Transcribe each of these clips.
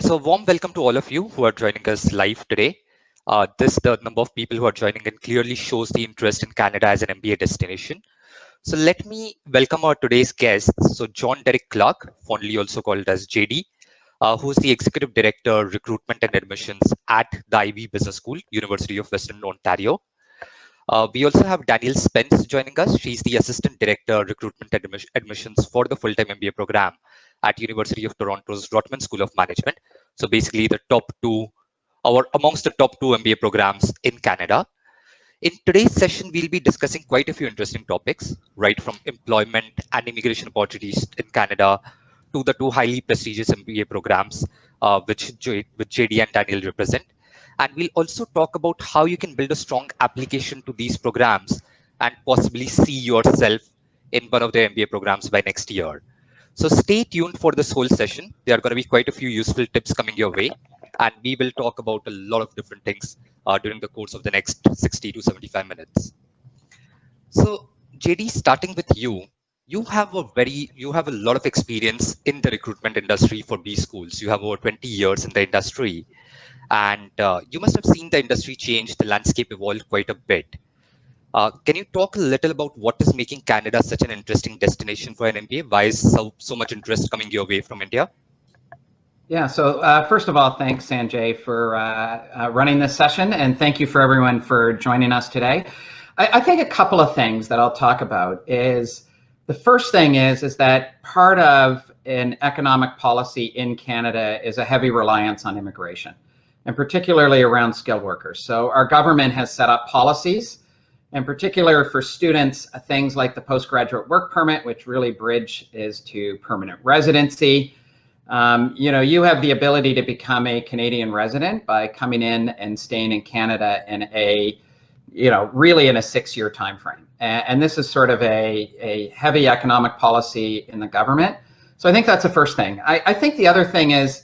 So warm welcome to all of you who are joining us live today. The number of people who are joining in clearly shows the interest in Canada as an MBA destination. So let me welcome our today's guests. So John Derek Clark, fondly also called as JD, who is the Executive Director, Recruitment and Admissions at the Ivey Business School, University of Western Ontario. We also have Danielle Spence joining us. She's the Assistant Director, Recruitment and Admissions for the full-time MBA program at University of Toronto's Rotman School of Management. So basically the top two, or amongst the top two MBA programs in Canada. In today's session, we'll be discussing quite a few interesting topics, right from employment and immigration opportunities in Canada to the two highly prestigious MBA programs, which JD and Daniel represent. And we'll also talk about how you can build a strong application to these programs and possibly see yourself in one of the MBA programs by next year. So stay tuned for this whole session. There are going to be quite a few useful tips coming your way, and we will talk about a lot of different things during the course of the next 60 to 75 minutes. So JD, starting with you, you have a lot of experience in the recruitment industry for B schools. You have over 20 years in the industry, and you must have seen the industry change, the landscape evolve quite a bit. Can you talk a little about what is making Canada such an interesting destination for an MBA? Why is so much interest coming your way from India? Yeah, so first of all, thanks, Sanjay, for running this session, and thank you for everyone for joining us today. I think a couple of things that I'll talk about is, the first thing is that part of an economic policy in Canada is a heavy reliance on immigration, and particularly around skilled workers. So our government has set up policies, in particular for students, things like the postgraduate work permit, which really is to permanent residency. You have the ability to become a Canadian resident by coming in and staying in Canada in really in a 6-year time frame. And this is sort of a heavy economic policy in the government. So I think that's the first thing. I think the other thing is,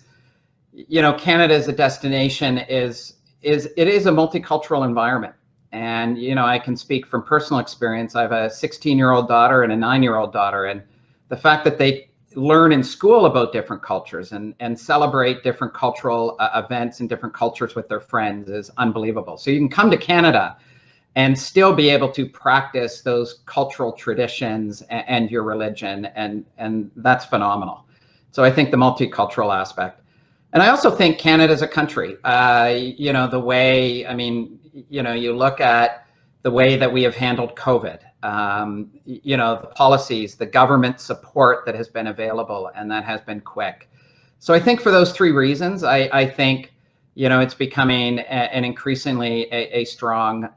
Canada as a destination is a multicultural environment. And, I can speak from personal experience. I have a 16-year-old daughter and a 9-year-old daughter. And the fact that they learn in school about different cultures and celebrate different cultural events and different cultures with their friends is unbelievable. So you can come to Canada and still be able to practice those cultural traditions and your religion, and that's phenomenal. So I think the multicultural aspect. And I also think Canada is a country. The way, you look at the way that we have handled COVID, the policies, the government support that has been available, and that has been quick. So I think for those three reasons, I think, it's becoming an increasingly a strong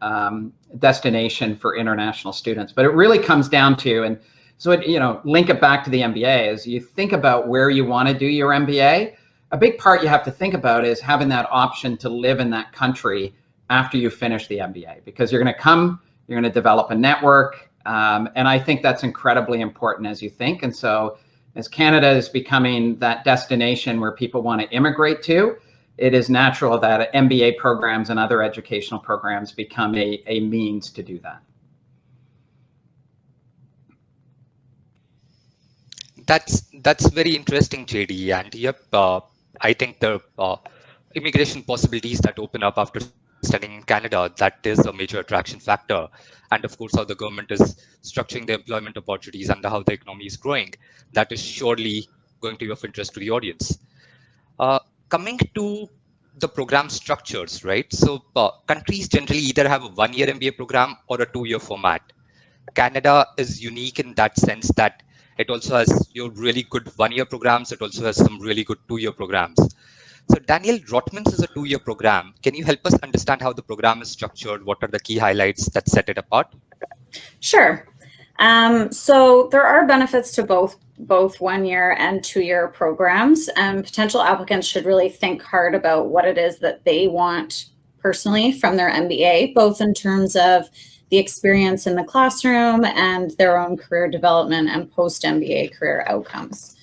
destination for international students. But it really comes down to, and so link it back to the MBA, as you think about where you want to do your MBA, a big part you have to think about is having that option to live in that country after you finish the MBA, because you're going to develop a network. And I think that's incredibly important as you think. And so as Canada is becoming that destination where people want to immigrate to, it is natural that MBA programs and other educational programs become a means to do that. That's very interesting, JD. And yep, I think the immigration possibilities that open up after studying in Canada, that is a major attraction factor. And of course, how the government is structuring the employment opportunities and how the economy is growing, that is surely going to be of interest to the audience. Coming to the program structures, right? So countries generally either have a 1-year MBA program or a 2-year format. Canada is unique in that sense that it also has your really good 1-year programs. It also has some really good 2-year programs. So Daniel, Rotman's is a 2-year program. Can you help us understand how the program is structured? What are the key highlights that set it apart? Sure. So there are benefits to both 1-year and 2-year programs, and potential applicants should really think hard about what it is that they want personally from their MBA, both in terms of the experience in the classroom and their own career development and post-MBA career outcomes.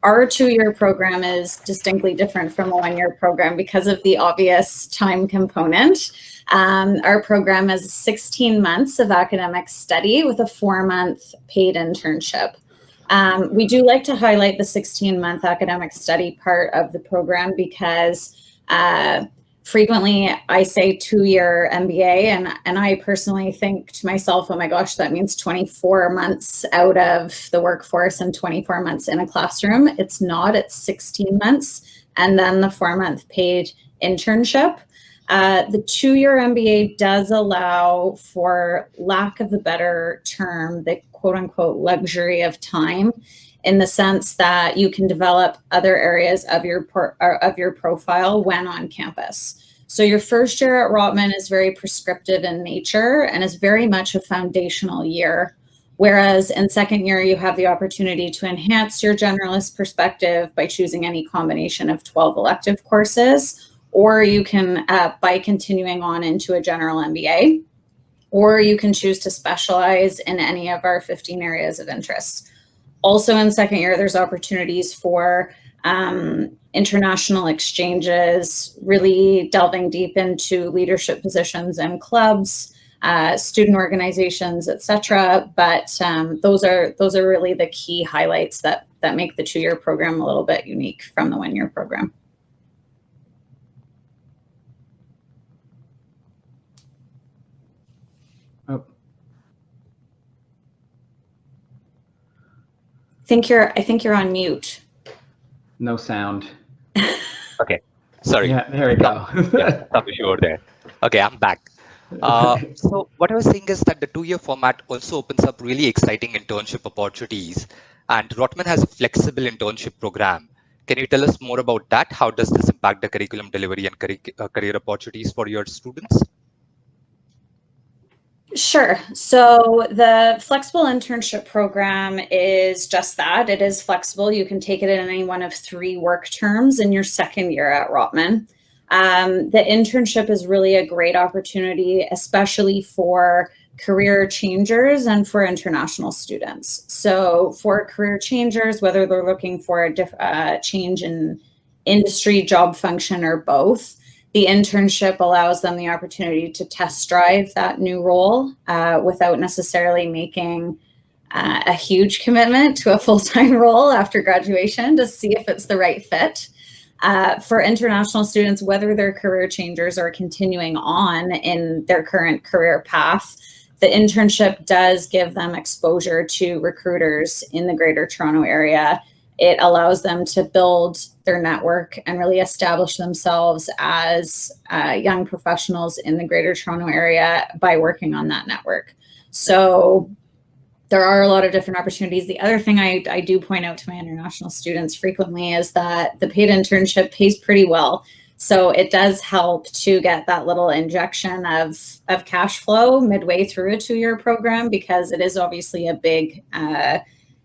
Our 2-year program is distinctly different from a 1-year program because of the obvious time component. Our program is 16 months of academic study with a 4-month paid internship. We do like to highlight the 16-month academic study part of the program because frequently I say 2-year MBA, and I personally think to myself, oh my gosh, that means 24 months out of the workforce and 24 months in a classroom. It's not, it's 16 months and then the 4-month paid internship. The 2-year MBA does allow, for lack of a better term, the quote unquote luxury of time, in the sense that you can develop other areas of your profile when on campus. So your first year at Rotman is very prescriptive in nature and is very much a foundational year. Whereas in second year, you have the opportunity to enhance your generalist perspective by choosing any combination of 12 elective courses, or you can, by continuing on into a general MBA, or you can choose to specialize in any of our 15 areas of interest. Also in second year, there's opportunities for international exchanges, really delving deep into leadership positions and clubs, student organizations, etc. But those are really the key highlights that make the 2-year program a little bit unique from the 1-year program. Oh. I think you're on mute. No sound. Okay, sorry. Yeah, there we go. Yeah, some issue over there. Okay, I'm back. So what I was saying is that the 2-year format also opens up really exciting internship opportunities, and Rotman has a flexible internship program. Can you tell us more about that? How does this impact the curriculum delivery and career opportunities for your students? Sure. So the flexible internship program is just that. It is flexible. You can take it in any one of 3 work terms in your second year at Rotman. The internship is really a great opportunity, especially for career changers and for international students. So for career changers, whether they're looking for a change in industry, job function, or both, the internship allows them the opportunity to test drive that new role without necessarily making a huge commitment to a full-time role after graduation to see if it's the right fit. For international students, whether they're career changers or continuing on in their current career path, the internship does give them exposure to recruiters in the Greater Toronto Area. It allows them to build their network and really establish themselves as young professionals in the Greater Toronto Area by working on that network. So there are a lot of different opportunities. The other thing I do point out to my international students frequently is that the paid internship pays pretty well. So it does help to get that little injection of cash flow midway through a 2-year program, because it is obviously a big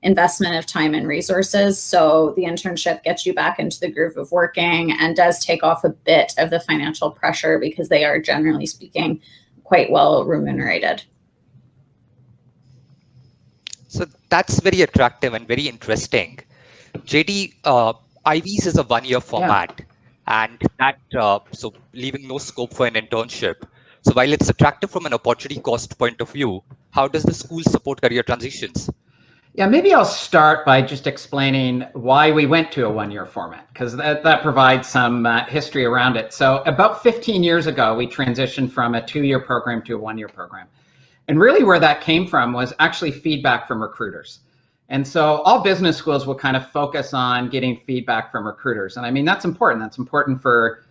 investment of time and resources. So the internship gets you back into the groove of working and does take off a bit of the financial pressure, because they are, generally speaking, quite well remunerated. So that's very attractive and very interesting. JD, IVs is a 1-year format, and that so leaving no scope for an internship. So while it's attractive from an opportunity cost point of view, how does the school support career transitions? Yeah, maybe I'll start by just explaining why we went to a 1-year format, because that provides some history around it. So about 15 years ago, we transitioned from a 2-year program to a 1-year program. And really where that came from was actually feedback from recruiters. And so all business schools will kind of focus on getting feedback from recruiters. And I mean, that's important. That's important for,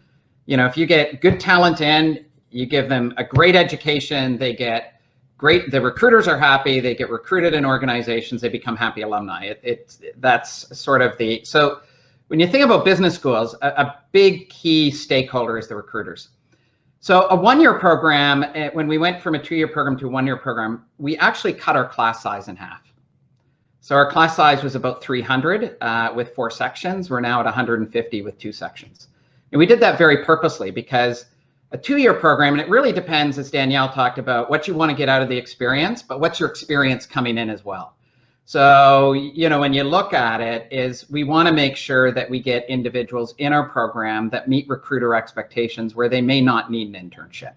if you get good talent in, you give them a great education, they get great, the recruiters are happy, they get recruited in organizations, they become happy alumni. That's sort of so when you think about business schools, a big key stakeholder is the recruiters. So a 1-year program, when we went from a 2-year program to a 1-year program, we actually cut our class size in half. So our class size was about 300 with 4 sections. We're now at 150 with 2 sections. And we did that very purposely, because a 2-year program, and it really depends, as Danielle talked about, what you want to get out of the experience, but what's your experience coming in as well. So, when you look at it, is we want to make sure that we get individuals in our program that meet recruiter expectations where they may not need an internship.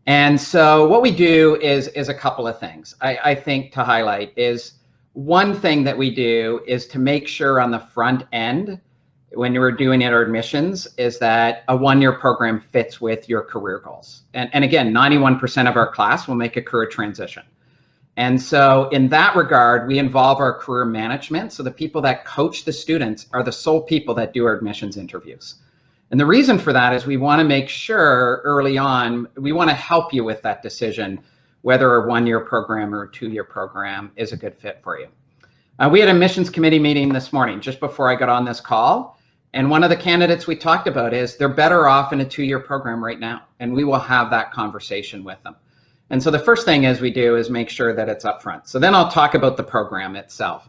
And so what we do is a couple of things I think to highlight is, one thing that we do is to make sure on the front end, when we're doing our admissions, is that a one-year program fits with your career goals. And again, 91% of our class will make a career transition. And so in that regard, we involve our career management. So the people that coach the students are the sole people that do our admissions interviews. And the reason for that is we want to make sure early on, we want to help you with that decision, whether a one-year program or a two-year program is a good fit for you. We had a admissions committee meeting this morning, just before I got on this call. And one of the candidates we talked about is they're better off in a two-year program right now. And we will have that conversation with them. And so the first thing is we do is make sure that it's upfront. So then I'll talk about the program itself.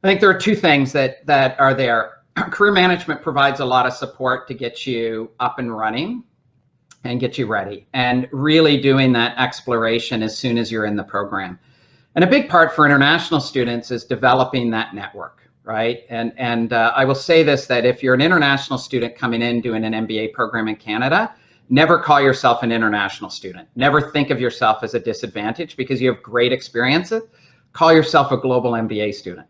I think there are two things that are there. Career management provides a lot of support to get you up and running and get you ready, and really doing that exploration as soon as you're in the program. And a big part for international students is developing that network, right? And I will say this, that if you're an international student coming in doing an MBA program in Canada, never call yourself an international student. Never think of yourself as a disadvantage because you have great experiences. Call yourself a global MBA student,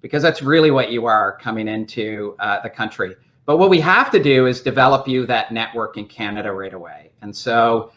because that's really what you are coming into the country. But what we have to do is develop you that network in Canada right away. And so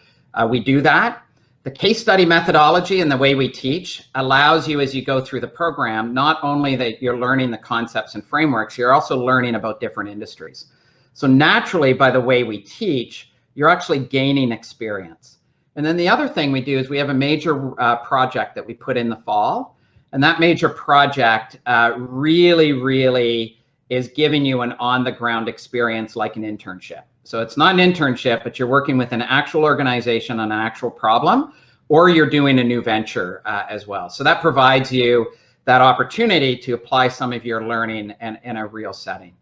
we do that. The case study methodology and the way we teach allows you, as you go through the program, not only that you're learning the concepts and frameworks, you're also learning about different industries. So naturally, by the way we teach, you're actually gaining experience. And then the other thing we do is we have a major project that we put in the fall. And that major project really is giving you an on-the-ground experience like an internship. So it's not an internship, but you're working with an actual organization on an actual problem, or you're doing a new venture as well. So that provides you that opportunity to apply some of your learning in a real setting.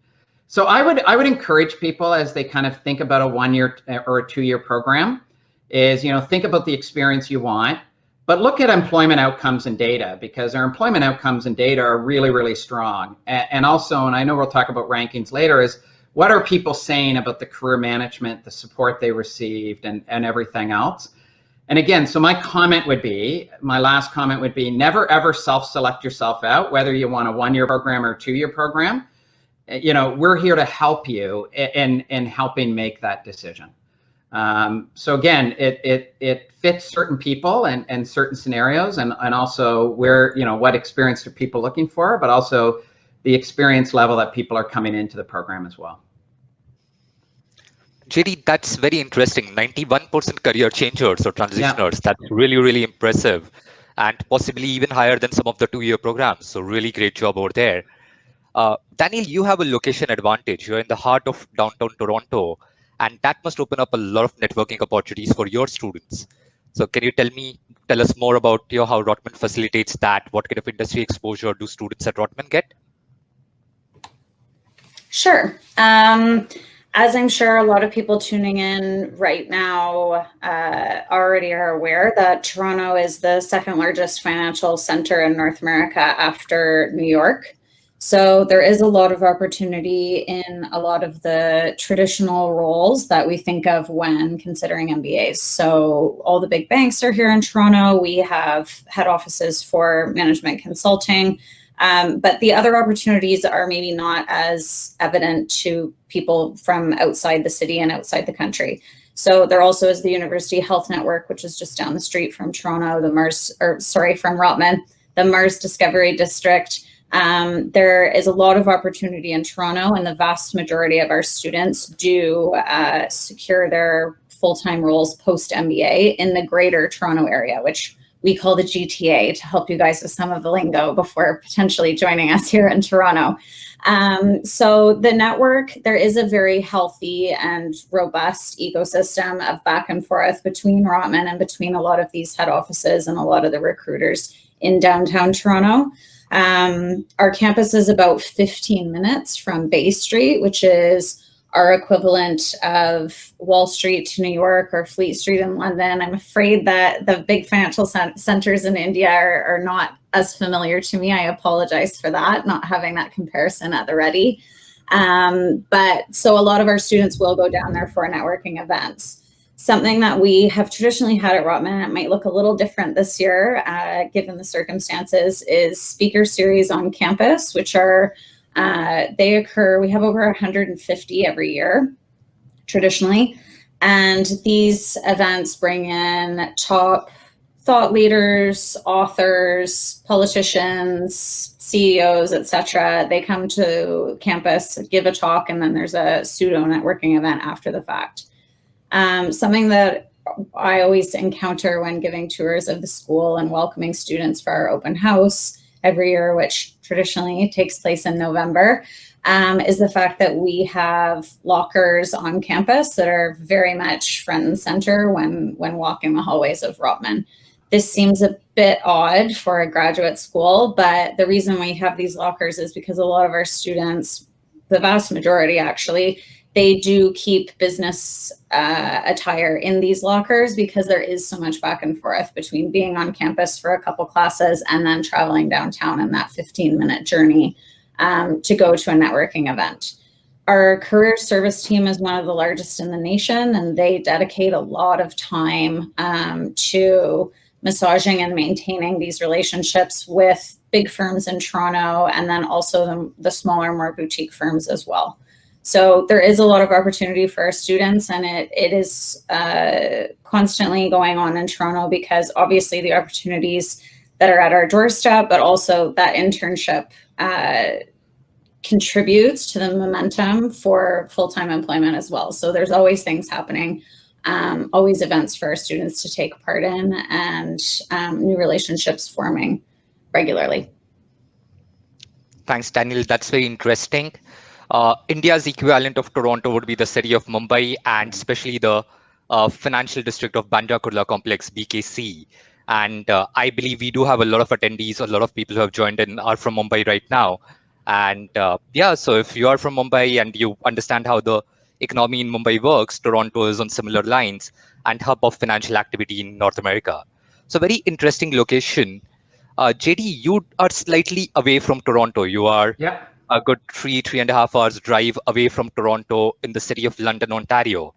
So I would encourage people, as they kind of think about a one-year or a two-year program, is, you know, think about the experience you want, but look at employment outcomes and data, because our employment outcomes and data are really strong. And also, and I know we'll talk about rankings later, is what are people saying about the career management, the support they received, and everything else. And again, so my last comment would be, never ever self-select yourself out, whether you want a one-year program or a two-year program. You know, we're here to help you in helping make that decision. So again, it fits certain people and certain scenarios, and also where, you know, what experience are people looking for, but also the experience level that people are coming into the program as well. JD, that's very interesting. 91% career changers or transitioners. Yeah. That's really impressive, and possibly even higher than some of the two-year programs. So really great job over there. Daniel, you have a location advantage. You're in the heart of downtown Toronto, and that must open up a lot of networking opportunities for your students. So can you tell us more about how Rotman facilitates that? What kind of industry exposure do students at Rotman get? Sure. As I'm sure a lot of people tuning in right now already are aware, that Toronto is the second largest financial center in North America after New York. So there is a lot of opportunity in a lot of the traditional roles that we think of when considering MBAs. So all the big banks are here in Toronto. We have head offices for management consulting. But the other opportunities are maybe not as evident to people from outside the city and outside the country. So there also is the University Health Network, which is just down the street from Toronto, from Rotman, the Mars Discovery District. There is a lot of opportunity in Toronto, and the vast majority of our students do secure their full-time roles post-MBA in the greater Toronto area, which we call the GTA, to help you guys with some of the lingo before potentially joining us here in Toronto. So the network, there is a very healthy and robust ecosystem of back and forth between Rotman and between a lot of these head offices and a lot of the recruiters in downtown Toronto. Our campus is about 15 minutes from Bay Street, which is our equivalent of Wall Street to New York or Fleet Street in London. I'm afraid that the big financial centers in India are not as familiar to me. I apologize for that, not having that comparison at the ready. But so a lot of our students will go down there for networking events. Something that we have traditionally had at Rotman, it might look a little different this year, given the circumstances, is speaker series on campus, which are, they occur, we have over 150 every year, traditionally. And these events bring in top thought leaders, authors, politicians, CEOs, etc. They come to campus, give a talk, and then there's a pseudo networking event after the fact. Something that I always encounter when giving tours of the school and welcoming students for our open house every year, which traditionally takes place in November, is the fact that we have lockers on campus that are very much front and center when walking the hallways of Rotman. This seems a bit odd for a graduate school, but the reason we have these lockers is because a lot of our students, the vast majority actually, they do keep business attire in these lockers because there is so much back and forth between being on campus for a couple classes and then traveling downtown in that 15-minute journey to go to a networking event. Our career service team is one of the largest in the nation, and they dedicate a lot of time to massaging and maintaining these relationships with big firms in Toronto, and then also the smaller, more boutique firms as well. So there is a lot of opportunity for our students, and it is constantly going on in Toronto because obviously the opportunities that are at our doorstep, but also that internship contributes to the momentum for full-time employment as well. So there's always things happening, always events for our students to take part in, and new relationships forming regularly. Thanks, Daniel. That's very interesting. India's equivalent of Toronto would be the city of Mumbai, and especially the financial district of Bandra Kurla Complex, BKC. And I believe we do have a lot of attendees, a lot of people who have joined in are from Mumbai right now. And yeah, so if you are from Mumbai and you understand how the economy in Mumbai works, Toronto is on similar lines and hub of financial activity in North America. So very interesting location. JD, you are slightly away from Toronto. You are a good 3.5 hours drive away from Toronto in the city of London, Ontario.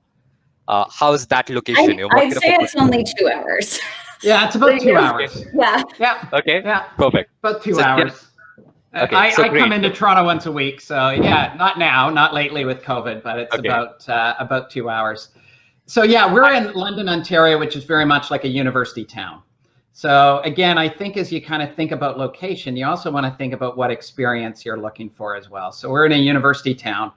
How's that location? I'd say it's only 2 hours. Yeah, it's about 2 hours. Yeah. Yeah. Okay. Yeah. Perfect. About 2 hours. Yeah. Okay, I come into Toronto once a week, so yeah, not now, not lately with COVID, but it's about 2 hours. So yeah, we're in London, Ontario, which is very much like a university town. So again, I think as you kind of think about location, you also want to think about what experience you're looking for as well. So we're in a university town.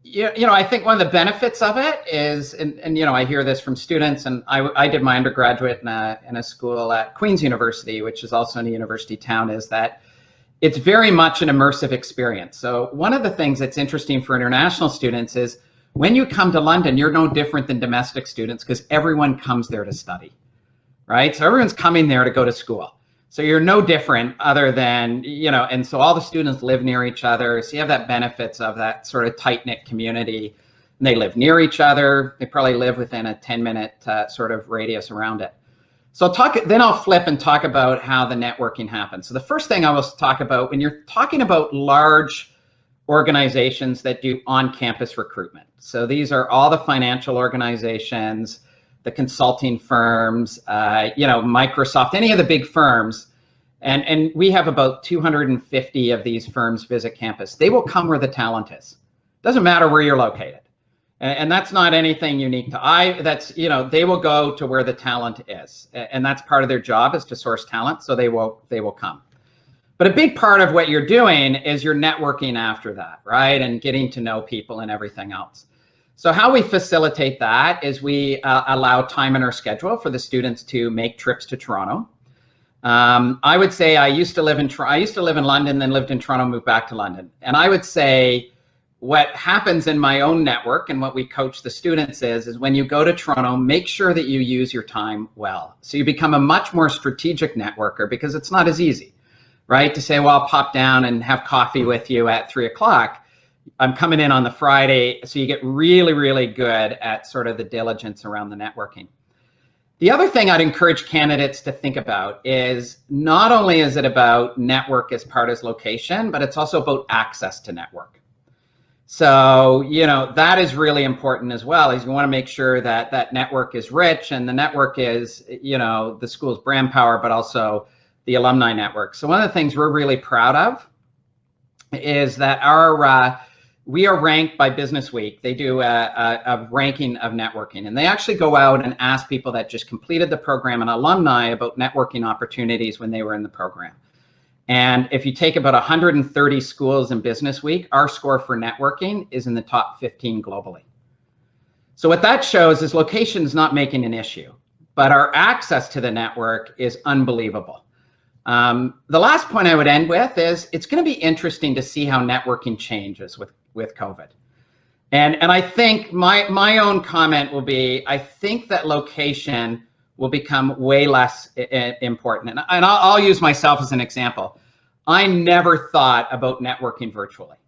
You know, I think one of the benefits of it is, and you know, I hear this from students, and I did my undergraduate in a school at Queen's University, which is also in a university town, is that it's very much an immersive experience. So one of the things that's interesting for international students is when you come to London, you're no different than domestic students because everyone comes there to study, right? So everyone's coming there to go to school. So you're no different other than, you know, and so all the students live near each other. So you have that benefits of that sort of tight-knit community. And they live near each other. They probably live within a 10-minute sort of radius around it. So then I'll flip and talk about how the networking happens. So the first thing I will talk about, when you're talking about large organizations that do on-campus recruitment. So these are all the financial organizations, the consulting firms, you know, Microsoft, any of the big firms. And we have about 250 of these firms visit campus. They will come where the talent is. Doesn't matter where you're located. And that's not anything unique to that's, you know, they will go to where the talent is. And that's part of their job, is to source talent. So they will come. But a big part of what you're doing is you're networking after that, right? And getting to know people and everything else. So how we facilitate that is we allow time in our schedule for the students to make trips to Toronto. I would say I used to live in London, then lived in Toronto, moved back to London. And I would say what happens in my own network and what we coach the students is when you go to Toronto, make sure that you use your time well. So you become a much more strategic networker, because it's not as easy, right? To say, well, I'll pop down and have coffee with you at 3 o'clock. I'm coming in on the Friday. So you get really, really good at sort of the diligence around the networking. The other thing I'd encourage candidates to think about is not only is it about network as part of location, but it's also about access to network. So, that is really important as well, is you want to make sure that that network is rich, and the network is, the school's brand power, but also the alumni network. So one of the things we're really proud of is that we are ranked by Business Week. They do a ranking of networking, and they actually go out and ask people that just completed the program and alumni about networking opportunities when they were in the program. And if you take about 130 schools in Business Week, our score for networking is in the top 15 globally. So what that shows is location is not making an issue, but our access to the network is unbelievable. The last point I would end with is it's going to be interesting to see how networking changes with COVID. And I think my own comment will be, I think that location will become way less important. And I'll use myself as an example. I never thought about networking virtually,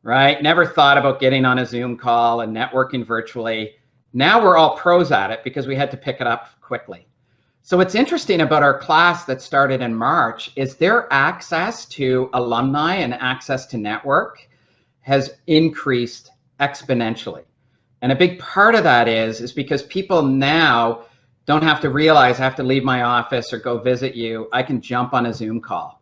right? Never thought about getting on a Zoom call and networking virtually. Now we're all pros at it because we had to pick it up quickly. So what's interesting about our class that started in March is their access to alumni and access to network has increased exponentially. And a big part of that is because people now don't have to realize I have to leave my office or go visit you. I can jump on a Zoom call.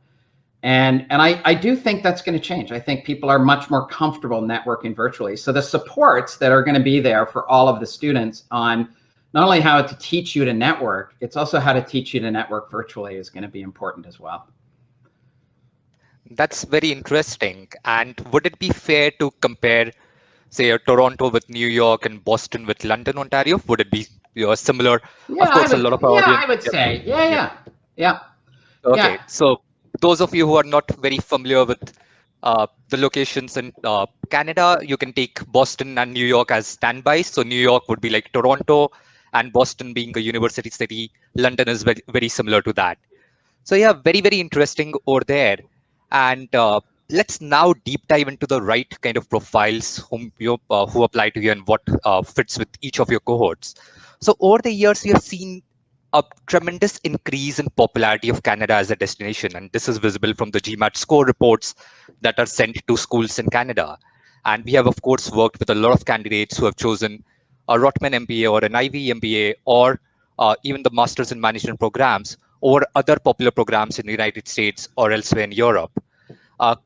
And I do think that's going to change. I think people are much more comfortable networking virtually. So the supports that are going to be there for all of the students on not only how to teach you to network, it's also how to teach you to network virtually is going to be important as well. That's very interesting. And would it be fair to compare, say, Toronto with New York and Boston with London, Ontario? Would it be similar? Yeah, Of course, a lot of our audience. I would say, yeah. Okay, so those of you who are not very familiar with the locations in Canada, you can take Boston and New York as standbys. So New York would be like Toronto, and Boston being a university city. London is very, very similar to that. So yeah, very, very interesting over there. And let's now deep dive into the right kind of profiles who apply to you and what fits with each of your cohorts. So over the years, we have seen a tremendous increase in popularity of Canada as a destination, and this is visible from the GMAT score reports that are sent to schools in Canada. And we have, of course, worked with a lot of candidates who have chosen a Rotman MBA or an Ivy MBA or even the Masters in Management programs over other popular programs in the United States or elsewhere in Europe.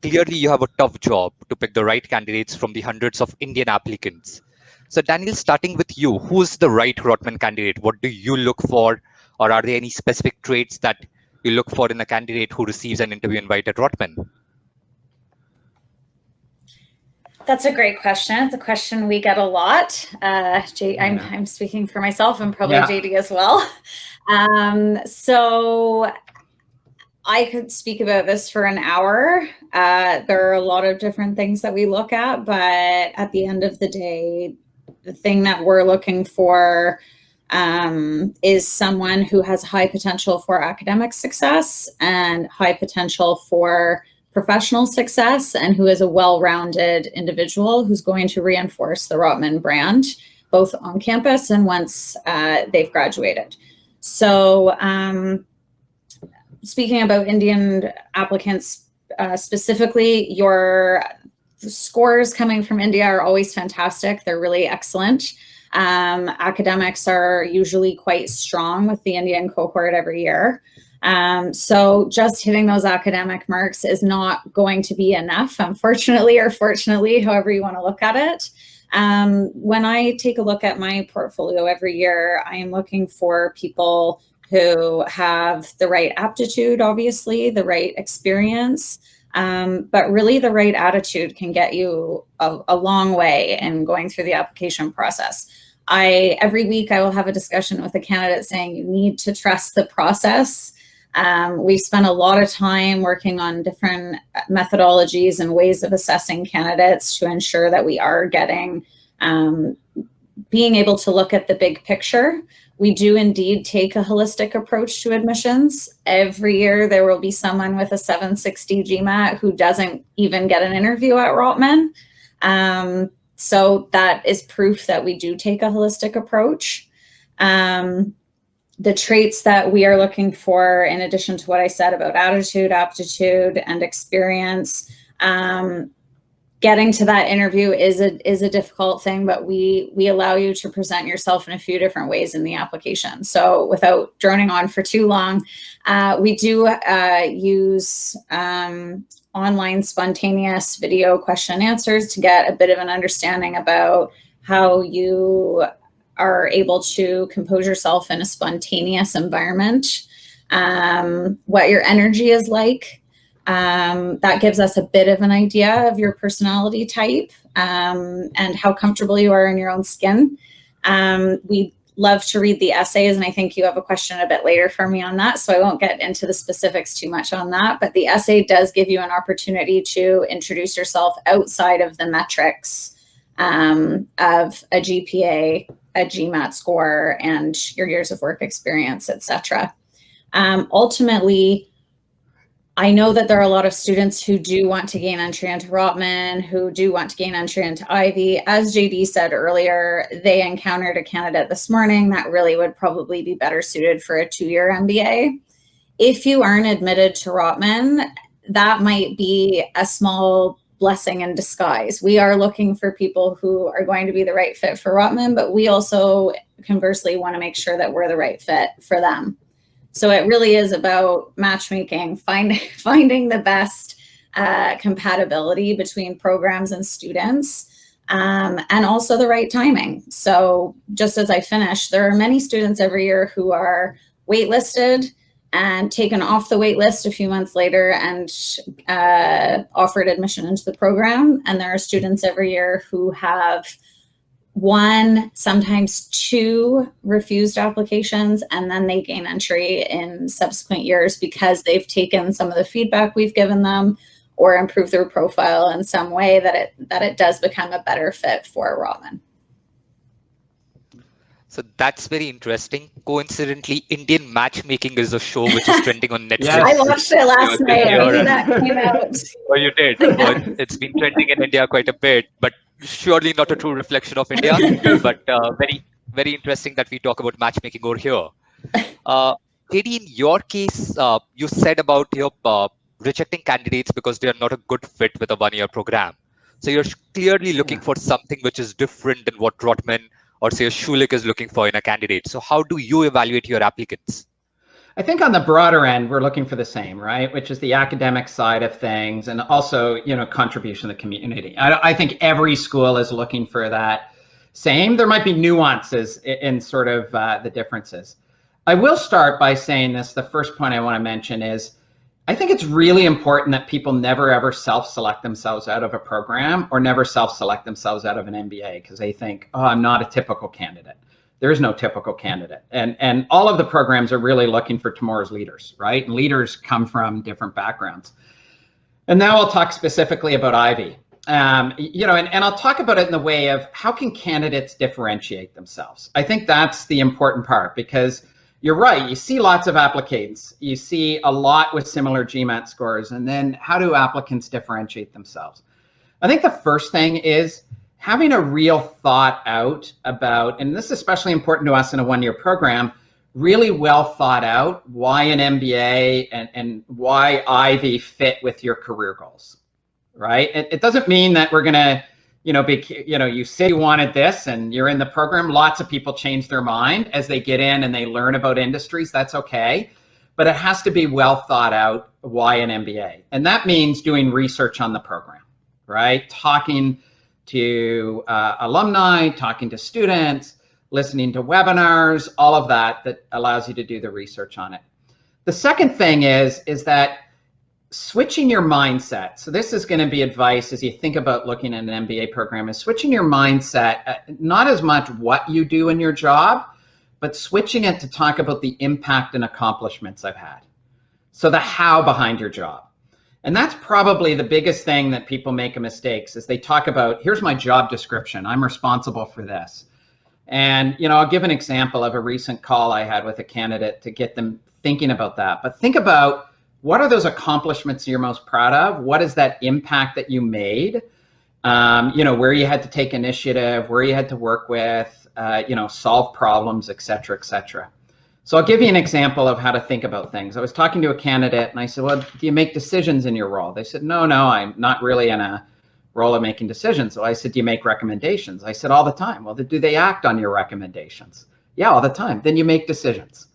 Clearly, you have a tough job to pick the right candidates from the hundreds of Indian applicants. So, Daniel, starting with you, who's the right Rotman candidate? What do you look for? Or are there any specific traits that you look for in a candidate who receives an interview invite at Rotman? That's a great question. It's a question we get a lot. I'm speaking for myself and probably JD as well. So I could speak about this for an hour. There are a lot of different things that we look at, but at the end of the day, the thing that we're looking for is someone who has high potential for academic success and high potential for professional success, and who is a well-rounded individual who's going to reinforce the Rotman brand, both on campus and once they've graduated. So speaking about Indian applicants specifically, your scores coming from India are always fantastic. They're really excellent. Academics are usually quite strong with the Indian cohort every year. So just hitting those academic marks is not going to be enough, unfortunately, or fortunately, however you want to look at it. When I take a look at my portfolio every year, I am looking for people who have the right aptitude, obviously, the right experience, but really the right attitude can get you a long way in going through the application process. Every week I will have a discussion with a candidate saying you need to trust the process. We've spent a lot of time working on different methodologies and ways of assessing candidates to ensure that we are getting, being able to look at the big picture. We do indeed take a holistic approach to admissions. Every year there will be someone with a 760 GMAT who doesn't even get an interview at Rotman. So that is proof that we do take a holistic approach. The traits that we are looking for, in addition to what I said about attitude, aptitude, and experience, getting to that interview is a difficult thing, but we allow you to present yourself in a few different ways in the application. So without droning on for too long, we do use online spontaneous video question and answers to get a bit of an understanding about how you are able to compose yourself in a spontaneous environment, what your energy is like. That gives us a bit of an idea of your personality type, and how comfortable you are in your own skin. We love to read the essays, and I think you have a question a bit later for me on that, so I won't get into the specifics too much on that, but the essay does give you an opportunity to introduce yourself outside of the metrics of a GPA, a GMAT score, and your years of work experience, etc. Ultimately, I know that there are a lot of students who do want to gain entry into Rotman, who do want to gain entry into Ivy. As JD said earlier, they encountered a candidate this morning that really would probably be better suited for a 2-year MBA. If you aren't admitted to Rotman, that might be a small blessing in disguise. We are looking for people who are going to be the right fit for Rotman, but we also conversely want to make sure that we're the right fit for them. So it really is about matchmaking, finding the best compatibility between programs and students, and also the right timing. So just as I finish, there are many students every year who are waitlisted and taken off the wait list a few months later and offered admission into the program. And there are students every year who have 1, sometimes 2 refused applications, and then they gain entry in subsequent years because they've taken some of the feedback we've given them or improved their profile in some way that it does become a better fit for Rotman. So that's very interesting. Coincidentally, Indian Matchmaking is a show which is trending on Netflix. Yes. I watched it last night. Maybe that came out. Oh, you did? Oh, it's been trending in India quite a bit, but surely not a true reflection of India. But very, very interesting that we talk about matchmaking over here. Katie, in your case, you said about your rejecting candidates because they are not a good fit with a 1-year program. So you're clearly looking for something which is different than what Rotman or say a Schulich is looking for in a candidate. So how do you evaluate your applicants? I think on the broader end, we're looking for the same, right? Which is the academic side of things, and also, contribution to the community. I think every school is looking for that same. There might be nuances in sort of the differences. I will start by saying this. The first point I want to mention is, I think it's really important that people never ever self-select themselves out of a program or never self-select themselves out of an MBA because they think, oh, I'm not a typical candidate. There is no typical candidate. And all of the programs are really looking for tomorrow's leaders, right? And leaders come from different backgrounds. And now I'll talk specifically about Ivy. And I'll talk about it in the way of how can candidates differentiate themselves? I think that's the important part because you're right. You see lots of applicants. You see a lot with similar GMAT scores. And then how do applicants differentiate themselves? I think the first thing is having a real thought out about, and this is especially important to us in a 1-year program, really well thought out why an MBA and why Ivy fit with your career goals, right? It doesn't mean that we're going to, you say you wanted this and you're in the program. Lots of people change their mind as they get in and they learn about industries. That's okay. But it has to be well thought out why an MBA. And that means doing research on the program, right? Talking to alumni, talking to students, listening to webinars, all of that allows you to do the research on it. The second thing is that switching your mindset. So this is going to be advice as you think about looking at an MBA program, is switching your mindset, not as much what you do in your job, but switching it to talk about the impact and accomplishments I've had. So the how behind your job. And that's probably the biggest thing that people make a mistake is they talk about, here's my job description. I'm responsible for this. And, I'll give an example of a recent call I had with a candidate to get them thinking about that. But think about, what are those accomplishments you're most proud of? What is that impact that you made? Where you had to take initiative, where you had to work with, solve problems, et cetera, et cetera. So I'll give you an example of how to think about things. I was talking to a candidate and I said, well, do you make decisions in your role? They said, no, I'm not really in a role of making decisions. So I said, do you make recommendations? I said, all the time. Well, do they act on your recommendations? Yeah, all the time. Then you make decisions.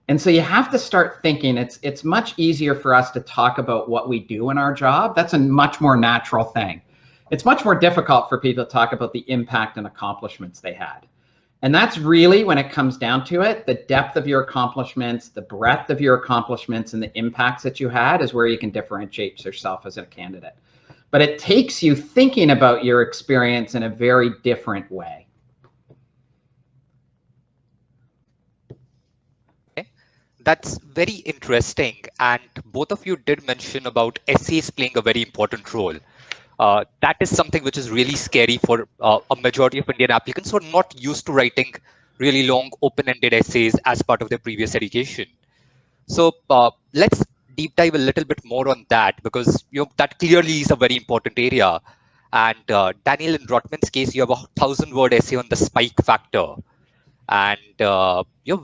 And so you have to start thinking. It's much easier for us to talk about what we do in our job. That's a much more natural thing. It's much more difficult for people to talk about the impact and accomplishments they had. And that's really, when it comes down to it, the depth of your accomplishments, the breadth of your accomplishments, and the impacts that you had is where you can differentiate yourself as a candidate. But it takes you thinking about your experience in a very different way. Okay. That's very interesting. And both of you did mention about essays playing a very important role. That is something which is really scary for a majority of Indian applicants who are not used to writing really long, open-ended essays as part of their previous education. So let's deep dive a little bit more on that, because that clearly is a very important area. And Daniel, in Rotman's case, you have a 1,000-word essay on the spike factor. And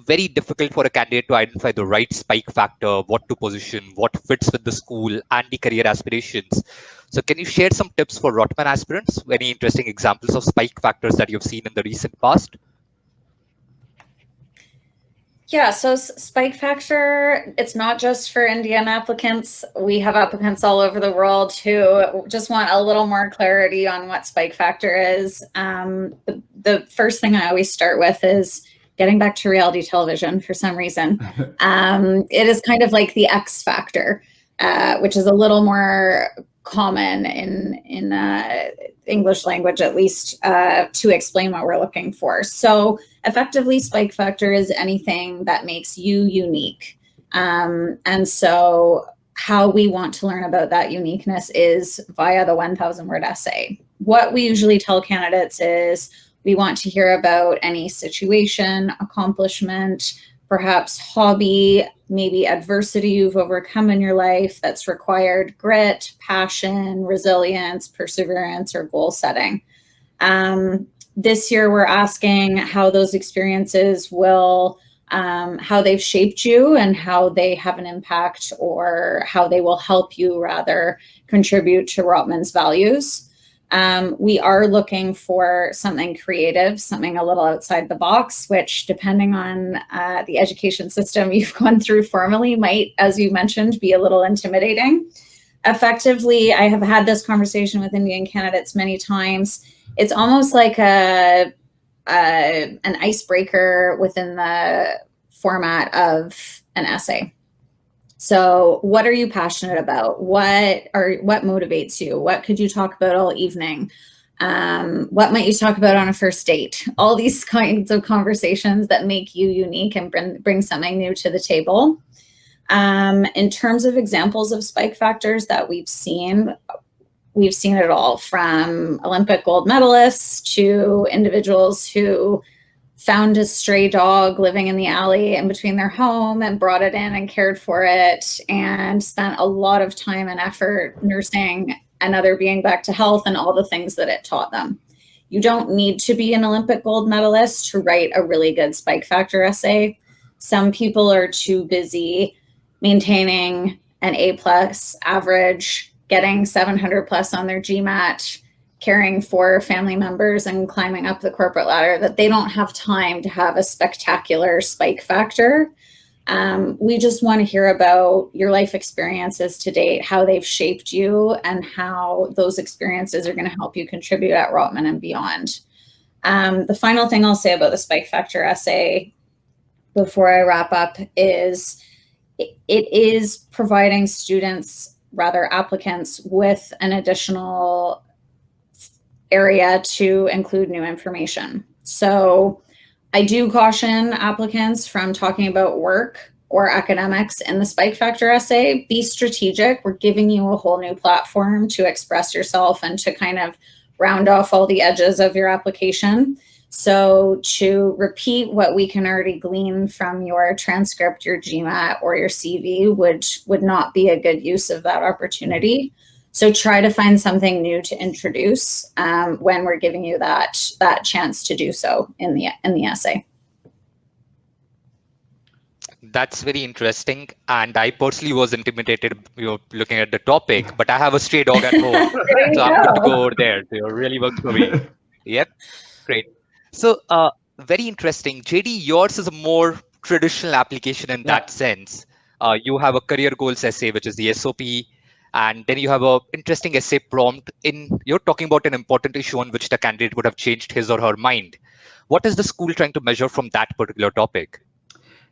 very difficult for a candidate to identify the right spike factor, what to position, what fits with the school and the career aspirations. So can you share some tips for Rotman aspirants? Any interesting examples of spike factors that you've seen in the recent past? Yeah, so spike factor, it's not just for Indian applicants. We have applicants all over the world who just want a little more clarity on what spike factor is. The first thing I always start with is getting back to reality television for some reason. It is kind of like the X factor, which is a little more common in English language, at least, to explain what we're looking for. So effectively, spike factor is anything that makes you unique. And so how we want to learn about that uniqueness is via the 1,000-word essay. What we usually tell candidates is we want to hear about any situation, accomplishment, perhaps hobby, maybe adversity you've overcome in your life that's required grit, passion, resilience, perseverance, or goal setting. This year, we're asking how those experiences will, how they've shaped you and how they have an impact, or how they will help you rather contribute to Rotman's values. We are looking for something creative, something a little outside the box, which, depending on the education system you've gone through formally, might, as you mentioned, be a little intimidating. Effectively, I have had this conversation with Indian candidates many times. It's almost like an icebreaker within the format of an essay. So what are you passionate about? What motivates you? What could you talk about all evening? What might you talk about on a first date? All these kinds of conversations that make you unique and bring something new to the table. In terms of examples of spike factors that we've seen it all, from Olympic gold medalists to individuals who found a stray dog living in the alley in between their home and brought it in and cared for it and spent a lot of time and effort nursing another being back to health and all the things that it taught them. You don't need to be an Olympic gold medalist to write a really good spike factor essay. Some people are too busy maintaining an A+ average, getting 700+ on their GMAT, caring for family members and climbing up the corporate ladder, that they don't have time to have a spectacular spike factor. We just want to hear about your life experiences to date, how they've shaped you, and how those experiences are going to help you contribute at Rotman and beyond. The final thing I'll say about the spike factor essay before I wrap up is it is providing students, rather applicants, with an additional area to include new information. So I do caution applicants from talking about work or academics in the spike factor essay. Be strategic. We're giving you a whole new platform to express yourself and to kind of round off all the edges of your application. So to repeat what we can already glean from your transcript, your GMAT, or your CV would not be a good use of that opportunity. So try to find something new to introduce when we're giving you that chance to do so in the essay. That's very interesting. And I personally was intimidated, looking at the topic, but I have a stray dog at home, There so you I'm good to go. go over there. So it really works for me. Yep, great. So, very interesting. JD, yours is a more traditional application in Yeah. that sense. You have a career goals essay, which is the SOP, and then you have a interesting essay prompt in you're talking about an important issue on which the candidate would have changed his or her mind. What is the school trying to measure from that particular topic?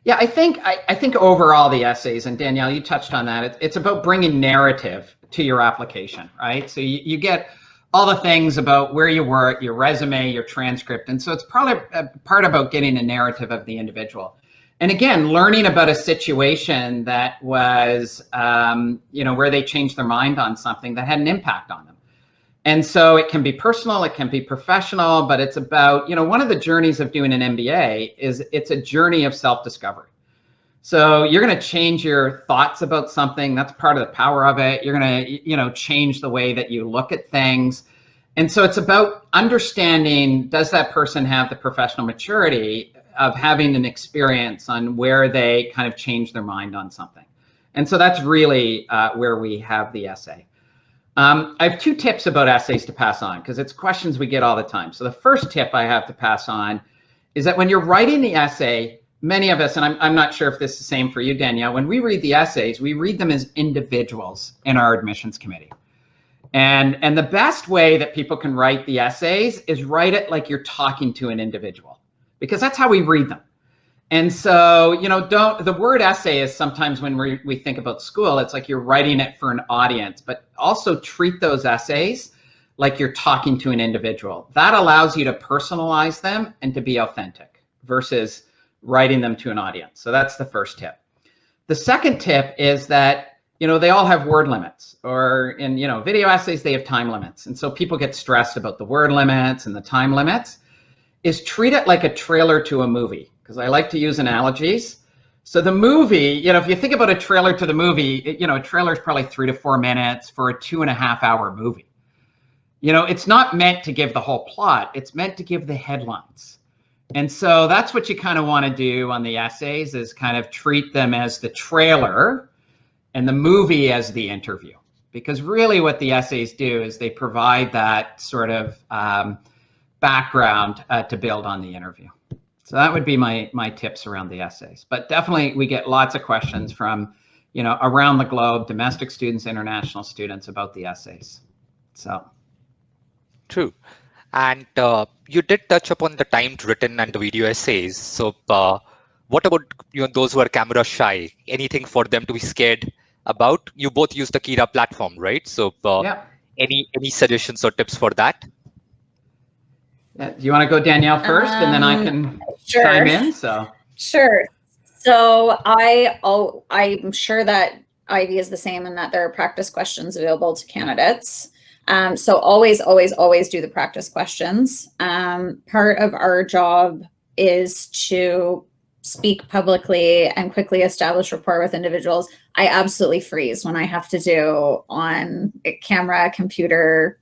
Yeah, I think overall the essays, and Danielle, you touched on that. It's about bringing narrative to your application, right? So you get all the things about where you work, your resume, your transcript, and so it's probably a part about getting a narrative of the individual. And again, learning about a situation that was, where they changed their mind on something that had an impact on them. And so it can be personal, it can be professional, but it's about, one of the journeys of doing an MBA is it's a journey of self-discovery. So you're going to change your thoughts about something. That's part of the power of it. You're going to, change the way that you look at things. And so it's about understanding, does that person have the professional maturity of having an experience on where they kind of change their mind on something? And so that's really where we have the essay. I have 2 tips about essays to pass on because it's questions we get all the time. So the first tip I have to pass on is that when you're writing the essay, many of us, and I'm not sure if this is the same for you, Danielle, when we read the essays, we read them as individuals in our admissions committee. And the best way that people can write the essays is write it like you're talking to an individual, because that's how we read them. And so, the word essay is sometimes when we think about school, it's like you're writing it for an audience, but also treat those essays like you're talking to an individual. That allows you to personalize them and to be authentic versus writing them to an audience. So that's the first tip. The second tip is that, they all have word limits, or in, video essays, they have time limits. And so people get stressed about the word limits and the time limits. Is treat it like a trailer to a movie, because I like to use analogies. So the movie, if you think about a trailer to the movie, a trailer is probably 3 to 4 minutes for a 2.5 hour movie. It's not meant to give the whole plot. It's meant to give the headlines. And so that's what you kind of want to do on the essays, is kind of treat them as the trailer and the movie as the interview. Because really what the essays do is they provide that sort of background to build on the interview. So that would be my tips around the essays. But definitely we get lots of questions from, around the globe, domestic students, international students, about the essays. So. True. And you did touch upon the timed written and the video essays. So what about those who are camera shy? Anything for them to be scared about? You both use the Kira platform, right? So Yeah. any suggestions or tips for that? Do you want to go, Danielle, first, and then I can chime in? Sure. So I'm sure that Ivy is the same in that there are practice questions available to candidates. So always do the practice questions. Part of our job is to speak publicly and quickly establish rapport with individuals. I absolutely freeze when I have to do on camera, computer,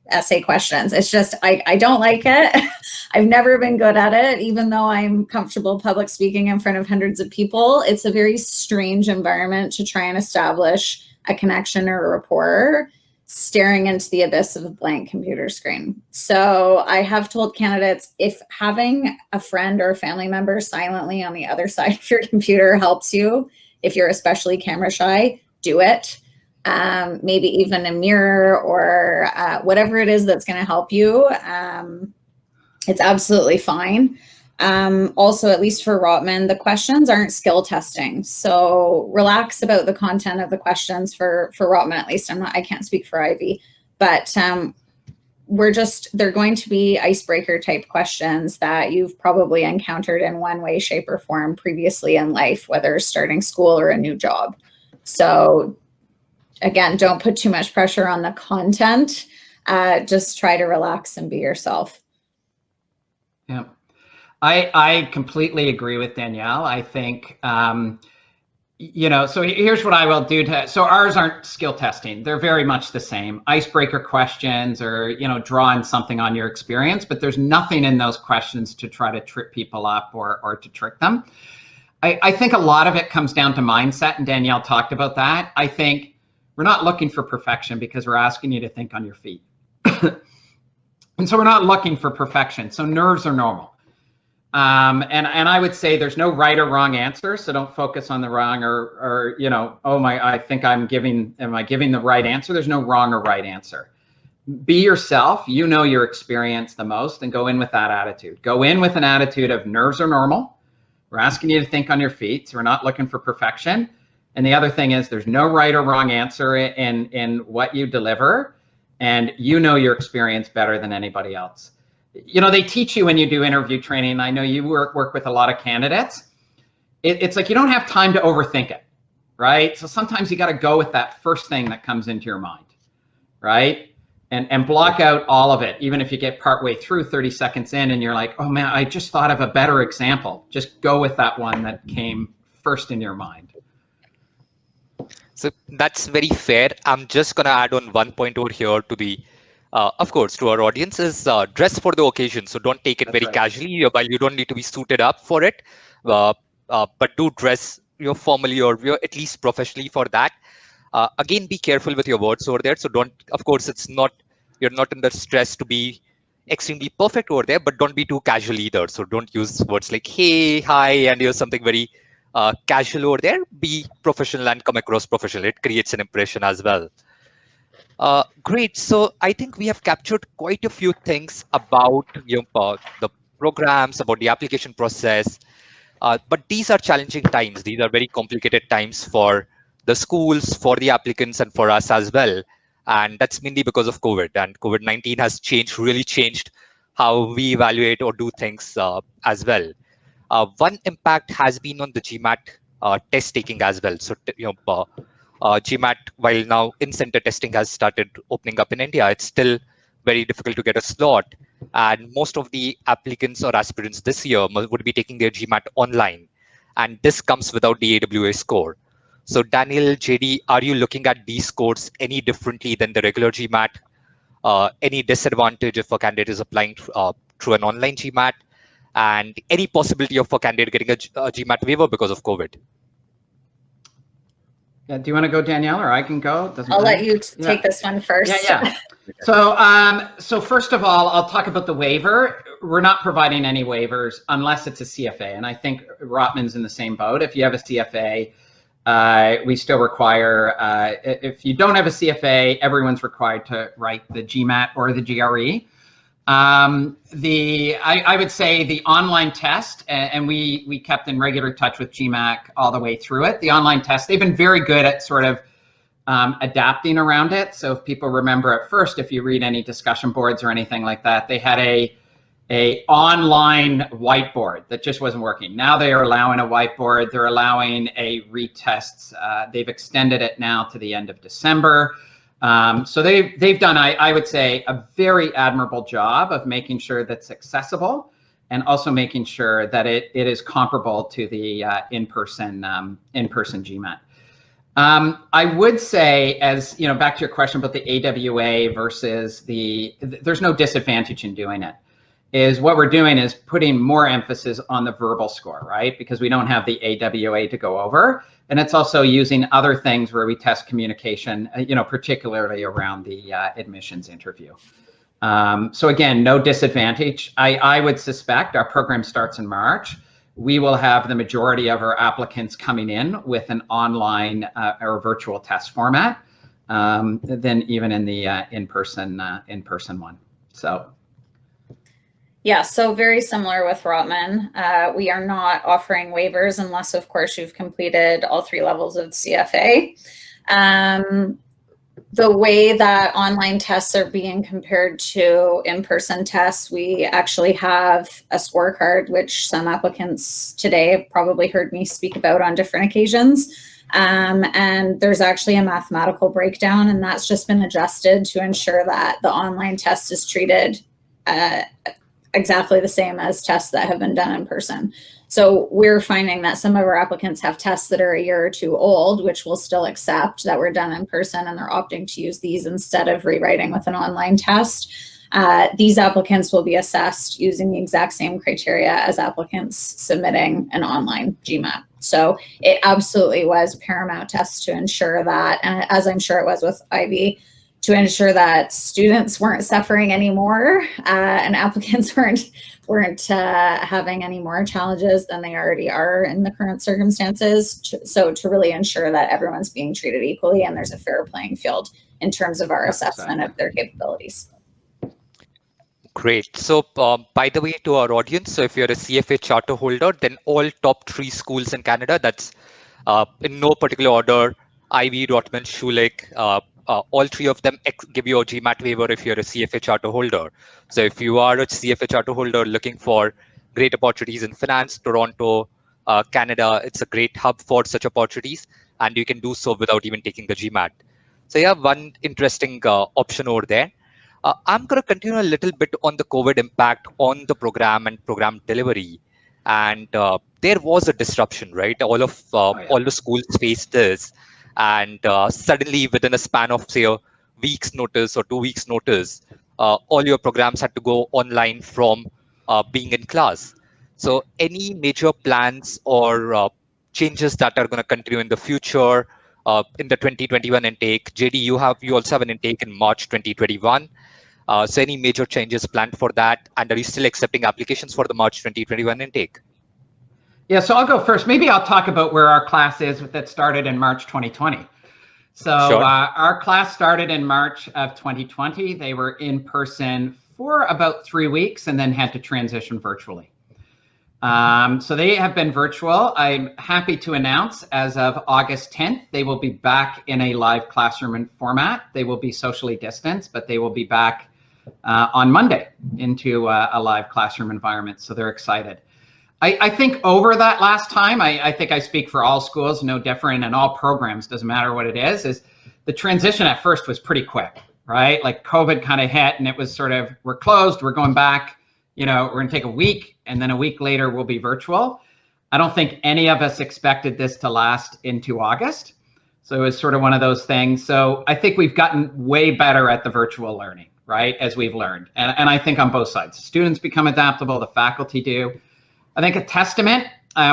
essay questions. It's just, I don't like it. I've never been good at it, even though I'm comfortable public speaking in front of hundreds of people. It's a very strange environment to try and establish a connection or a rapport staring into the abyss of a blank computer screen. So I have told candidates, if having a friend or a family member silently on the other side of your computer helps you, if you're especially camera shy, do it. Maybe even a mirror or whatever it is that's going to help you. It's absolutely fine. Also, at least for Rotman, the questions aren't skill testing. So relax about the content of the questions for Rotman, at least. I can't speak for Ivy, but they're going to be icebreaker type questions that you've probably encountered in one way, shape, or form previously in life, whether starting school or a new job. So again, don't put too much pressure on the content. Just try to relax and be yourself. Yeah, I completely agree with Danielle. I think, so here's what I will do so ours aren't skill testing. They're very much the same. Icebreaker questions, or, drawing something on your experience, but there's nothing in those questions to try to trip people up or to trick them. I think a lot of it comes down to mindset, and Danielle talked about that. I think we're not looking for perfection because we're asking you to think on your feet. And so we're not looking for perfection. So nerves are normal. And I would say there's no right or wrong answer. So don't focus on the wrong or you know, oh my, I think am I giving the right answer? There's no wrong or right answer. Be yourself. You know your experience the most, and go in with that attitude. Go in with an attitude of nerves are normal. We're asking you to think on your feet. So we're not looking for perfection. And the other thing is there's no right or wrong answer in what you deliver. And you know your experience better than anybody else. You know, they teach you when you do interview training. I know you work with a lot of candidates. It's like you don't have time to overthink it, right? So sometimes you got to go with that first thing that comes into your mind, right? And block out all of it. Even if you get partway through 30 seconds in and you're like, oh man, I just thought of a better example. Just go with that one that came first in your mind. So that's very fair. I'm just going to add on one point over here to the, of course, to our audience is dress for the occasion. So don't take it That's very right. casually. While you don't need to be suited up for it, but do dress formally or at least professionally for that. Again, be careful with your words over there. So don't, of course, you're not under stress to be extremely perfect over there, but don't be too casual either. So don't use words like, hey, hi, and you're something very casual over there. Be professional and come across professional. It creates an impression as well. Great. So I think we have captured quite a few things about the programs, about the application process. But these are challenging times. These are very complicated times for the schools, for the applicants, and for us as well. And that's mainly because of COVID. And COVID-19 has really changed how we evaluate or do things as well. One impact has been on the GMAT test taking as well. So, GMAT, while now in-center testing has started opening up in India, it's still very difficult to get a slot. And most of the applicants or aspirants this year would be taking their GMAT online. And this comes without the AWA score. So Daniel, JD, are you looking at these scores any differently than the regular GMAT? Any disadvantage if a candidate is applying through an online GMAT? And any possibility of a candidate getting a GMAT waiver because of COVID? Yeah, do you want to go, Danielle, or I can go? I'll let you take this one first. Yeah. So first of all, I'll talk about the waiver. We're not providing any waivers unless it's a CFA, and I think Rotman's in the same boat. If you have a CFA, we still require. If you don't have a CFA, everyone's required to write the GMAT or the GRE. I would say the online test, and we kept in regular touch with GMAC all the way through it. The online test, they've been very good at sort of adapting around it. So if people remember at first, if you read any discussion boards or anything like that, they had a online whiteboard that just wasn't working. Now they are allowing a whiteboard. They're allowing a retests. They've extended it now to the end of December. So they've done, I would say, a very admirable job of making sure that's accessible and also making sure that it is comparable to the in-person GMAT. I would say, as you know, back to your question about the AWA versus there's no disadvantage in doing it. Is what we're doing is putting more emphasis on the verbal score, right? Because we don't have the AWA to go over. And it's also using other things where we test communication, you know, particularly around the admissions interview. So again, no disadvantage. I would suspect our program starts in March. We will have the majority of our applicants coming in with an online or virtual test format than even in the in-person one. So. Yeah, so very similar with Rotman. We are not offering waivers unless, of course, you've completed all 3 levels of CFA. The way that online tests are being compared to in-person tests, we actually have a scorecard, which some applicants today have probably heard me speak about on different occasions. And there's actually a mathematical breakdown, and that's just been adjusted to ensure that the online test is treated exactly the same as tests that have been done in person. So we're finding that some of our applicants have tests that are a year or 2 old, which we'll still accept that were done in person, and they're opting to use these instead of rewriting with an online test. These applicants will be assessed using the exact same criteria as applicants submitting an online GMAT. So it absolutely was paramount to us to ensure that, and as I'm sure it was with Ivy, to ensure that students weren't suffering anymore and applicants weren't having any more challenges than they already are in the current circumstances. So to really ensure that everyone's being treated equally and there's a fair playing field in terms of our assessment of their capabilities. Great. So, by the way, to our audience, so if you're a CFA charter holder, then all top 3 schools in Canada, that's in no particular order, Ivy, Rotman, Schulich, all 3 of them give you a GMAT waiver if you're a CFA charter holder. So if you are a CFA charter holder looking for great opportunities in finance, Toronto, Canada, it's a great hub for such opportunities, and you can do so without even taking the GMAT. So you have one interesting option over there. I'm going to continue a little bit on the COVID impact on the program and program delivery. And there was a disruption, right? All the schools faced this. And suddenly, within a span of, say, a week's notice or 2 weeks' notice, all your programs had to go online from being in class. So any major plans or changes that are going to continue in the future in the 2021 intake? JD, you also have an intake in March 2021. So any major changes planned for that? And are you still accepting applications for the March 2021 intake? Yeah, so I'll go first. Maybe I'll talk about where our class is that started in March 2020. So Sure. Our class started in March of 2020. They were in person for about 3 weeks and then had to transition virtually. So they have been virtual. I'm happy to announce as of August 10th, they will be back in a live classroom format. They will be socially distanced, but they will be back on Monday into a live classroom environment. So they're excited. I think over that last time, I think I speak for all schools, no different, and all programs, doesn't matter what it is the transition at first was pretty quick, right? Like COVID kind of hit and it was sort of, we're closed, we're going back, we're going to take a week and then a week later we'll be virtual. I don't think any of us expected this to last into August. So it was sort of one of those things. So I think we've gotten way better at the virtual learning, right? As we've learned. And I think on both sides, students become adaptable, the faculty do. I think a testament,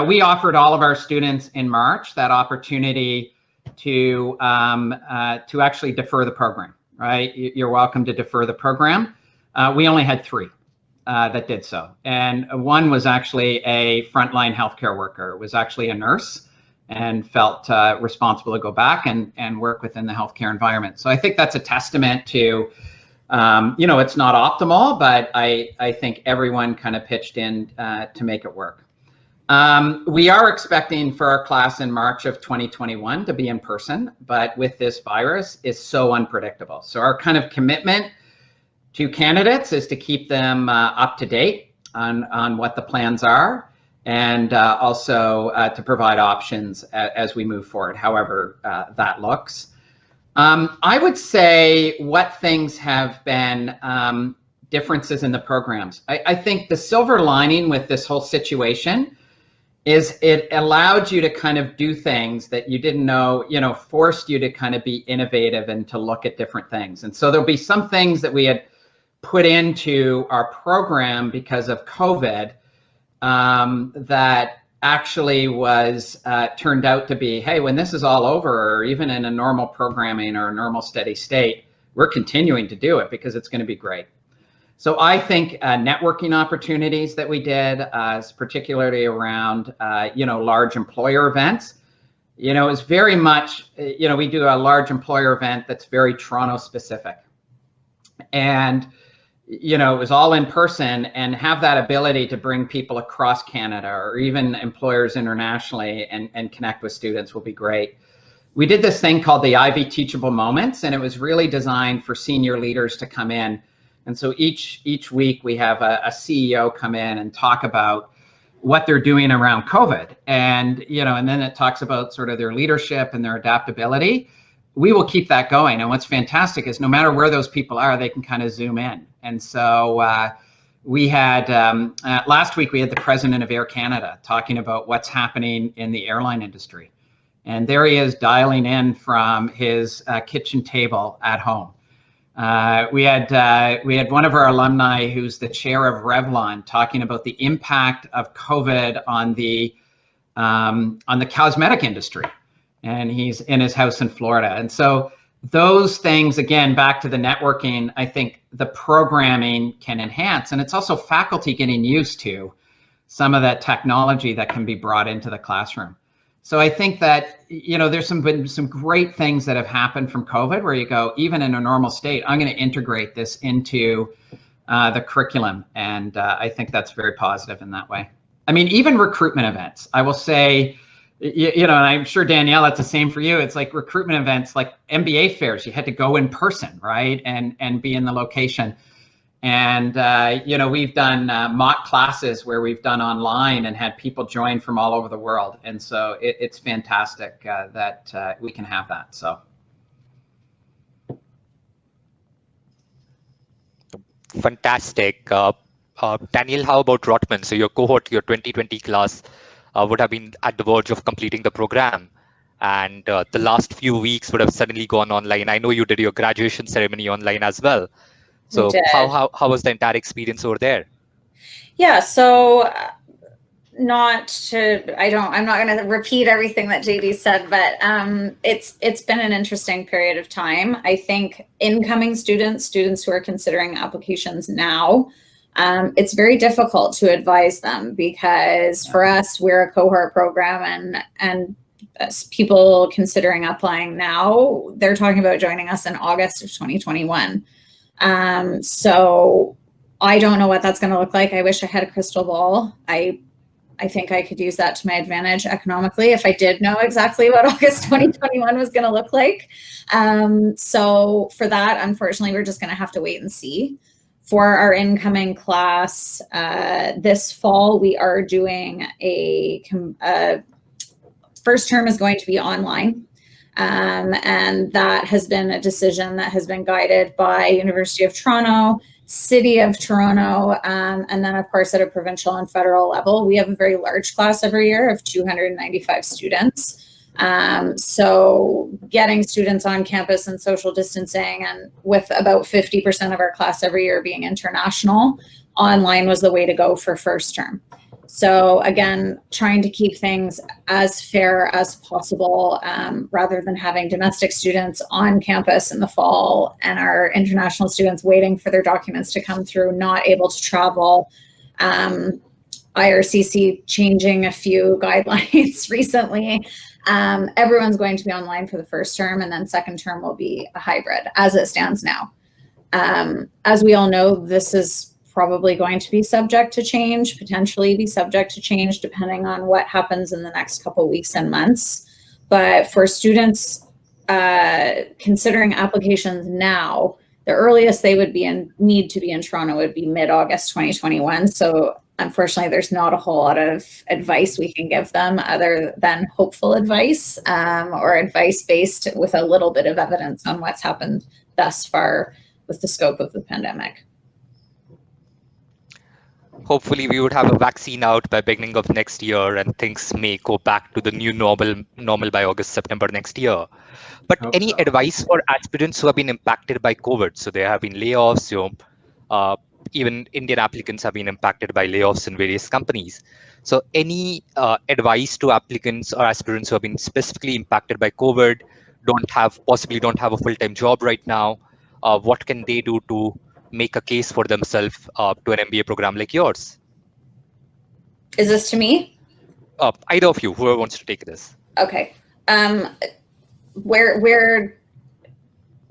we offered all of our students in March that opportunity to actually defer the program, right? You're welcome to defer the program. We only had 3 that did so. And one was actually a frontline healthcare worker. It was actually a nurse and felt responsible to go back and work within the healthcare environment. So I think that's a testament to, it's not optimal, but I think everyone kind of pitched in to make it work. We are expecting for our class in March of 2021 to be in person, but with this virus, it's so unpredictable. So our kind of commitment to candidates is to keep them up to date on what the plans are, and also to provide options as we move forward, however that looks. I would say what things have been differences in the programs. I think the silver lining with this whole situation is it allowed you to kind of do things that you didn't know, forced you to kind of be innovative and to look at different things. And so there'll be some things that we had put into our program because of COVID that actually was turned out to be, hey, when this is all over, or even in a normal programming or a normal steady state, we're continuing to do it because it's going to be great. So I think networking opportunities that we did, particularly around, large employer events, is very much, we do a large employer event that's very Toronto specific. And it was all in person, and have that ability to bring people across Canada or even employers internationally and connect with students will be great. We did this thing called the Ivy Teachable Moments, and it was really designed for senior leaders to come in. And so each week we have a CEO come in and talk about what they're doing around COVID. And, and then it talks about sort of their leadership and their adaptability. We will keep that going. And what's fantastic is no matter where those people are, they can kind of zoom in. And so we had, last week, we had the president of Air Canada talking about what's happening in the airline industry. And there he is dialing in from his kitchen table at home. We had one of our alumni who's the chair of Revlon talking about the impact of COVID on the on the cosmetic industry, and he's in his house in Florida. And so those things, again, back to the networking, I think the programming can enhance, and it's also faculty getting used to some of that technology that can be brought into the classroom. So I think that, there's been some great things that have happened from COVID where you go, even in a normal state, I'm going to integrate this into the curriculum. And I think that's very positive in that way. I mean, even recruitment events, I will say, and I'm sure, Danielle, it's the same for you. It's like recruitment events, like MBA fairs, you had to go in person, right? And be in the location. And, we've done mock classes where we've done online and had people join from all over the world. And so it's fantastic that we can have that. So. Fantastic. Daniel, how about Rotman? So your cohort, your 2020 class would have been at the verge of completing the program. And the last few weeks would have suddenly gone online. I know you did your graduation ceremony online as well. So how was the entire experience over there? Yeah, so I'm not going to repeat everything that JD said, but it's been an interesting period of time. I think incoming students who are considering applications now, it's very difficult to advise them because for us, we're a cohort program, and people considering applying now, they're talking about joining us in August of 2021. So I don't know what that's going to look like. I wish I had a crystal ball. I think I could use that to my advantage economically if I did know exactly what August 2021 was going to look like. So for that, unfortunately, we're just going to have to wait and see. For our incoming class this fall, we are doing a first term is going to be online. And that has been a decision that has been guided by University of Toronto, City of Toronto, and then of course at a provincial and federal level. We have a very large class every year of 295 students. So getting students on campus and social distancing, and with about 50% of our class every year being international, online was the way to go for first term. So again, trying to keep things as fair as possible, rather than having domestic students on campus in the fall and our international students waiting for their documents to come through, not able to travel. IRCC changing a few guidelines recently. Everyone's going to be online for the first term, and then second term will be a hybrid as it stands now. As we all know, this is probably going to be subject to change, potentially be subject to change depending on what happens in the next couple of weeks and months. But for students considering applications now, the earliest they would need to be in Toronto would be mid-August 2021. So unfortunately, there's not a whole lot of advice we can give them other than hopeful advice, or advice based with a little bit of evidence on what's happened thus far with the scope of the pandemic. Hopefully we would have a vaccine out by beginning of next year and things may go back to the new normal by August, September next year. But any advice for aspirants who have been impacted by COVID? So there have been layoffs, even Indian applicants have been impacted by layoffs in various companies. So any advice to applicants or aspirants who have been specifically impacted by COVID, possibly don't have a full-time job right now, what can they do to make a case for themselves to an MBA program like yours? Is this to me? Either of you, whoever wants to take this. Okay. We're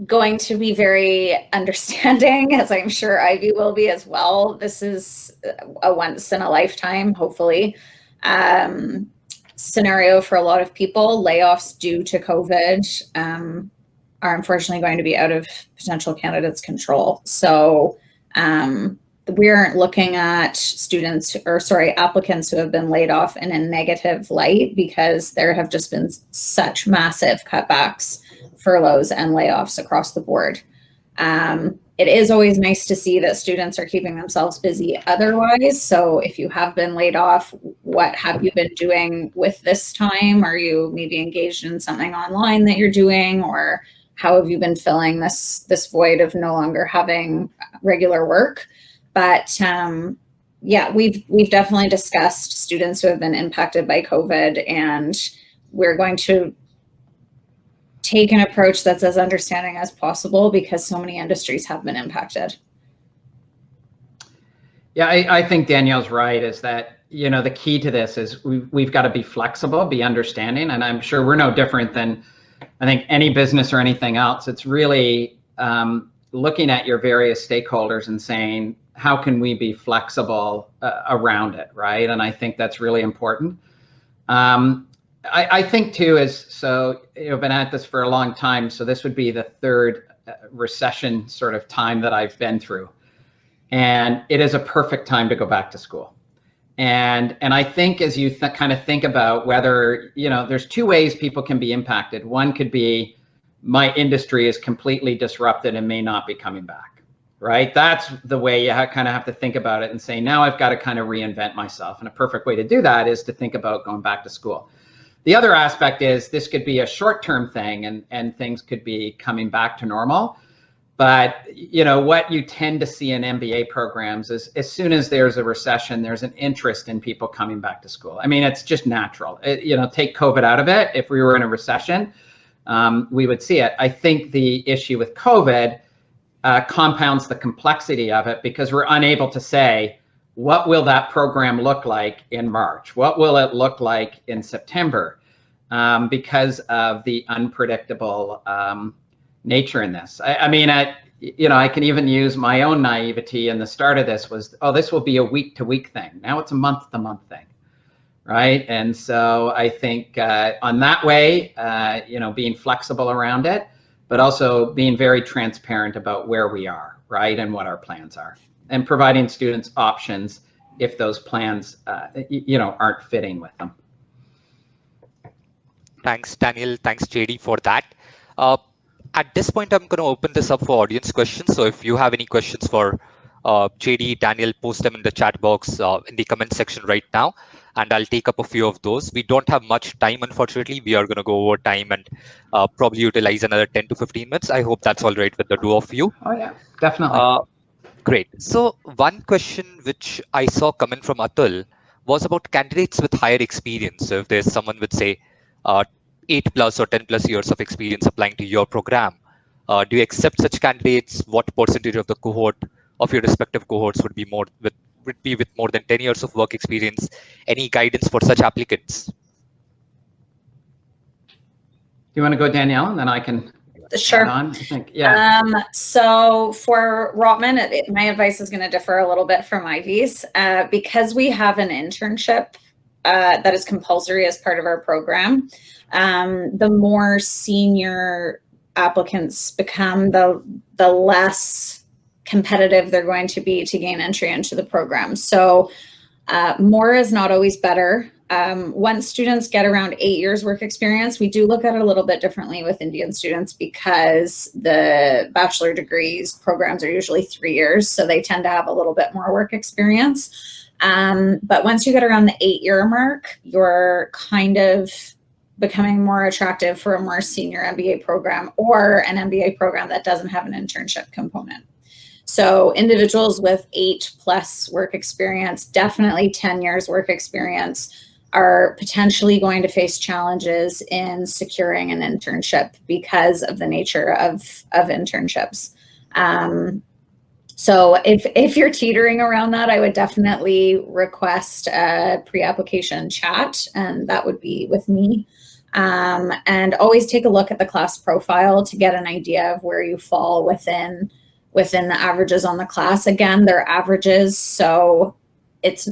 going to be very understanding, as I'm sure Ivy will be as well. This is a once in a lifetime, hopefully, scenario for a lot of people. Layoffs due to COVID are unfortunately going to be out of potential candidates' control. So we aren't looking at applicants who have been laid off in a negative light, because there have just been such massive cutbacks, furloughs, and layoffs across the board. It is always nice to see that students are keeping themselves busy otherwise. So if you have been laid off, what have you been doing with this time? Are you maybe engaged in something online that you're doing, or how have you been filling this void of no longer having regular work? But yeah, we've definitely discussed students who have been impacted by COVID, and we're going to take an approach that's as understanding as possible because so many industries have been impacted. Yeah, I think Danielle's right, is that, the key to this is we've got to be flexible, be understanding, and I'm sure we're no different than, I think, any business or anything else. It's really looking at your various stakeholders and saying, how can we be flexible around it, right? And I think that's really important. I think too is, so I've been at this for a long time, so this would be the third recession sort of time that I've been through, and it is a perfect time to go back to school. And I think as you kind of think about whether, there's two ways people can be impacted. One could be, my industry is completely disrupted and may not be coming back, right? That's the way you kind of have to think about it and say, now I've got to kind of reinvent myself. And a perfect way to do that is to think about going back to school. The other aspect is this could be a short-term thing, and things could be coming back to normal. But what you tend to see in MBA programs is, as soon as there's a recession, there's an interest in people coming back to school. I mean, it's just natural. Take COVID out of it. If we were in a recession, we would see it. I think the issue with COVID compounds the complexity of it, because we're unable to say, what will that program look like in March? What will it look like in September? Because of the unpredictable nature in this. I mean, I can even use my own naivety in the start of this was, oh, this will be a week-to-week thing. Now it's a month-to-month thing, right? And so I think on that way, being flexible around it, but also being very transparent about where we are, right, and what our plans are, and providing students options if those plans, aren't fitting with them. Thanks, Daniel. Thanks, JD, for that. At this point, I'm going to open this up for audience questions. So if you have any questions for JD, Daniel, post them in the chat box in the comment section right now, and I'll take up a few of those. We don't have much time, unfortunately. We are going to go over time and probably utilize another 10 to 15 minutes. I hope that's all right with the two of you. Oh, yeah, definitely. Great. So one question which I saw coming from Atul was about candidates with higher experience. So if there's someone with, say, 8+ or 10+ years of experience applying to your program, do you accept such candidates? What percentage of the cohort of your respective cohorts would be with more than 10 years of work experience? Any guidance for such applicants? Do you want to go, Danielle, and then I can Sure. add on? I think, yeah. So for Rotman, my advice is going to differ a little bit from Ivy's because we have an internship that is compulsory as part of our program. The more senior applicants become, the less competitive they're going to be to gain entry into the program. So more is not always better. Once students get around 8 years work experience, we do look at it a little bit differently with Indian students because the bachelor degrees programs are usually 3 years, so they tend to have a little bit more work experience. But once you get around the 8-year mark, you're kind of becoming more attractive for a more senior MBA program or an MBA program that doesn't have an internship component. So individuals with 8+ work experience, definitely 10 years work experience, are potentially going to face challenges in securing an internship because of the nature of internships. So if you're teetering around that, I would definitely request a pre-application chat, and that would be with me. And always take a look at the class profile to get an idea of where you fall within the averages on the class. Again, they're averages, so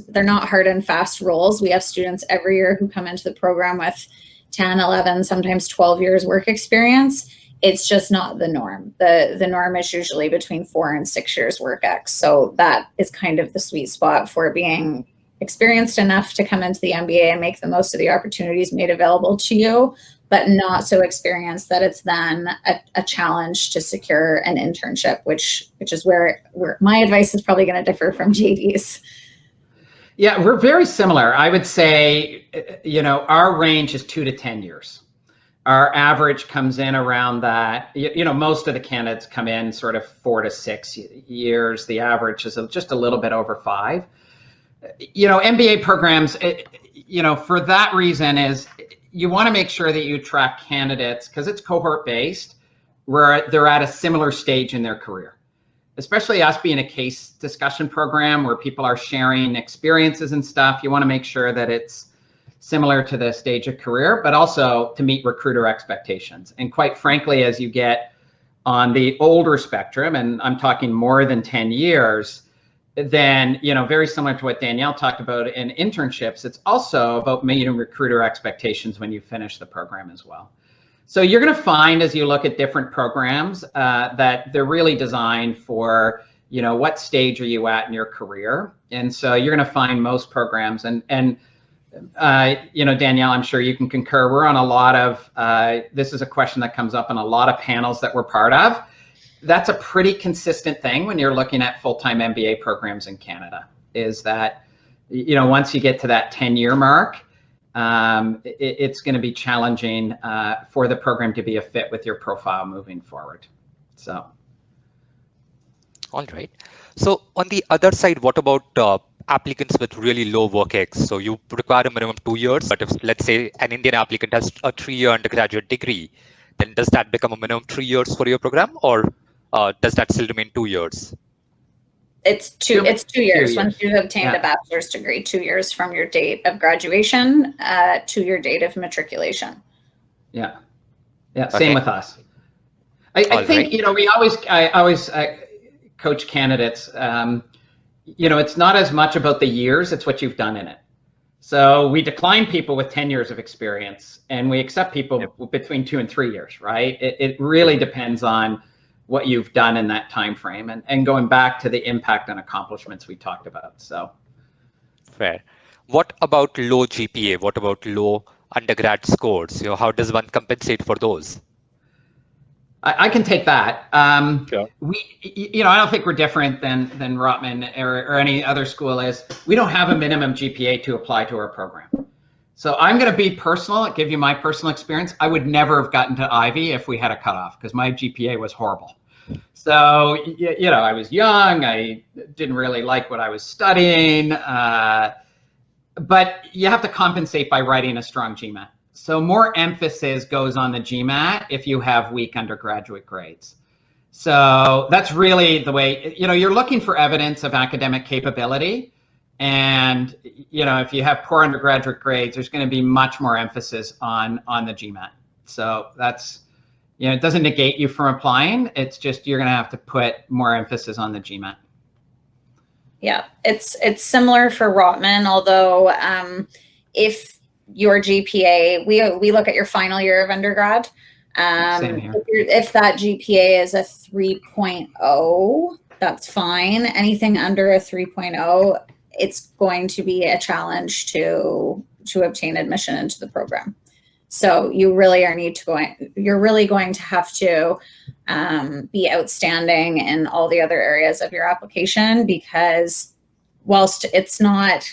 they're not hard and fast rules. We have students every year who come into the program with 10, 11, sometimes 12 years work experience. It's just not the norm. The norm is usually between 4 and 6 years work ex. So that is kind of the sweet spot for being experienced enough to come into the MBA and make the most of the opportunities made available to you, but not so experienced that it's then a challenge to secure an internship, which is where my advice is probably going to differ from JD's. Yeah, we're very similar. I would say, our range is 2 to 10 years. Our average comes in around that. Most of the candidates come in sort of 4 to 6 years. The average is just a little bit over 5. MBA programs, for that reason is you want to make sure that you attract candidates, because it's cohort based, where they're at a similar stage in their career. Especially us being a case discussion program where people are sharing experiences and stuff, you want to make sure that it's similar to the stage of career, but also to meet recruiter expectations. And quite frankly, as you get on the older spectrum, and I'm talking more than 10 years, then, very similar to what Danielle talked about in internships, it's also about meeting recruiter expectations when you finish the program as well. So you're going to find, as you look at different programs, that they're really designed for, what stage are you at in your career? And so you're going to find most programs, and Danielle, I'm sure you can concur, we're on a lot of, this is a question that comes up in a lot of panels that we're part of. That's a pretty consistent thing when you're looking at full-time MBA programs in Canada, is that, once you get to that 10-year mark, it's going to be challenging for the program to be a fit with your profile moving forward. So. All right. So on the other side, what about applicants with really low work ex? So you require a minimum 2 years, but if, let's say, an Indian applicant has a 3-year undergraduate degree, then does that become a minimum 3 years for your program, or does that still remain 2 years? It's 2 years. Once you've obtained a bachelor's degree, 2 years from your date of graduation to your date of matriculation. Yeah. Same with us. I think, right. I always coach candidates, it's not as much about the years, it's what you've done in it. So we decline people with 10 years of experience, and we accept people between 2 and 3 years, right? It really depends on what you've done in that time frame, and going back to the impact and accomplishments we talked about. So fair. What about low GPA? What about low undergrad scores? How does one compensate for those? I can take that. Sure. I don't think we're different than Rotman or any other school is. We don't have a minimum GPA to apply to our program. So I'm going to be personal, give you my personal experience. I would never have gotten to Ivy if we had a cutoff, because my GPA was horrible. So, I was young. I didn't really like what I was studying. But you have to compensate by writing a strong GMAT. So more emphasis goes on the GMAT if you have weak undergraduate grades. So that's really the way, you're looking for evidence of academic capability. And, if you have poor undergraduate grades, there's going to be much more emphasis on the GMAT. So that's, it doesn't negate you from applying. It's just you're going to have to put more emphasis on the GMAT. Yeah, it's similar for Rotman, although if your GPA, we look at your final year of undergrad. Same here. If that GPA is a 3.0, that's fine. Anything under a 3.0, it's going to be a challenge to obtain admission into the program. So you really you're really going to have to be outstanding in all the other areas of your application, because whilst it's not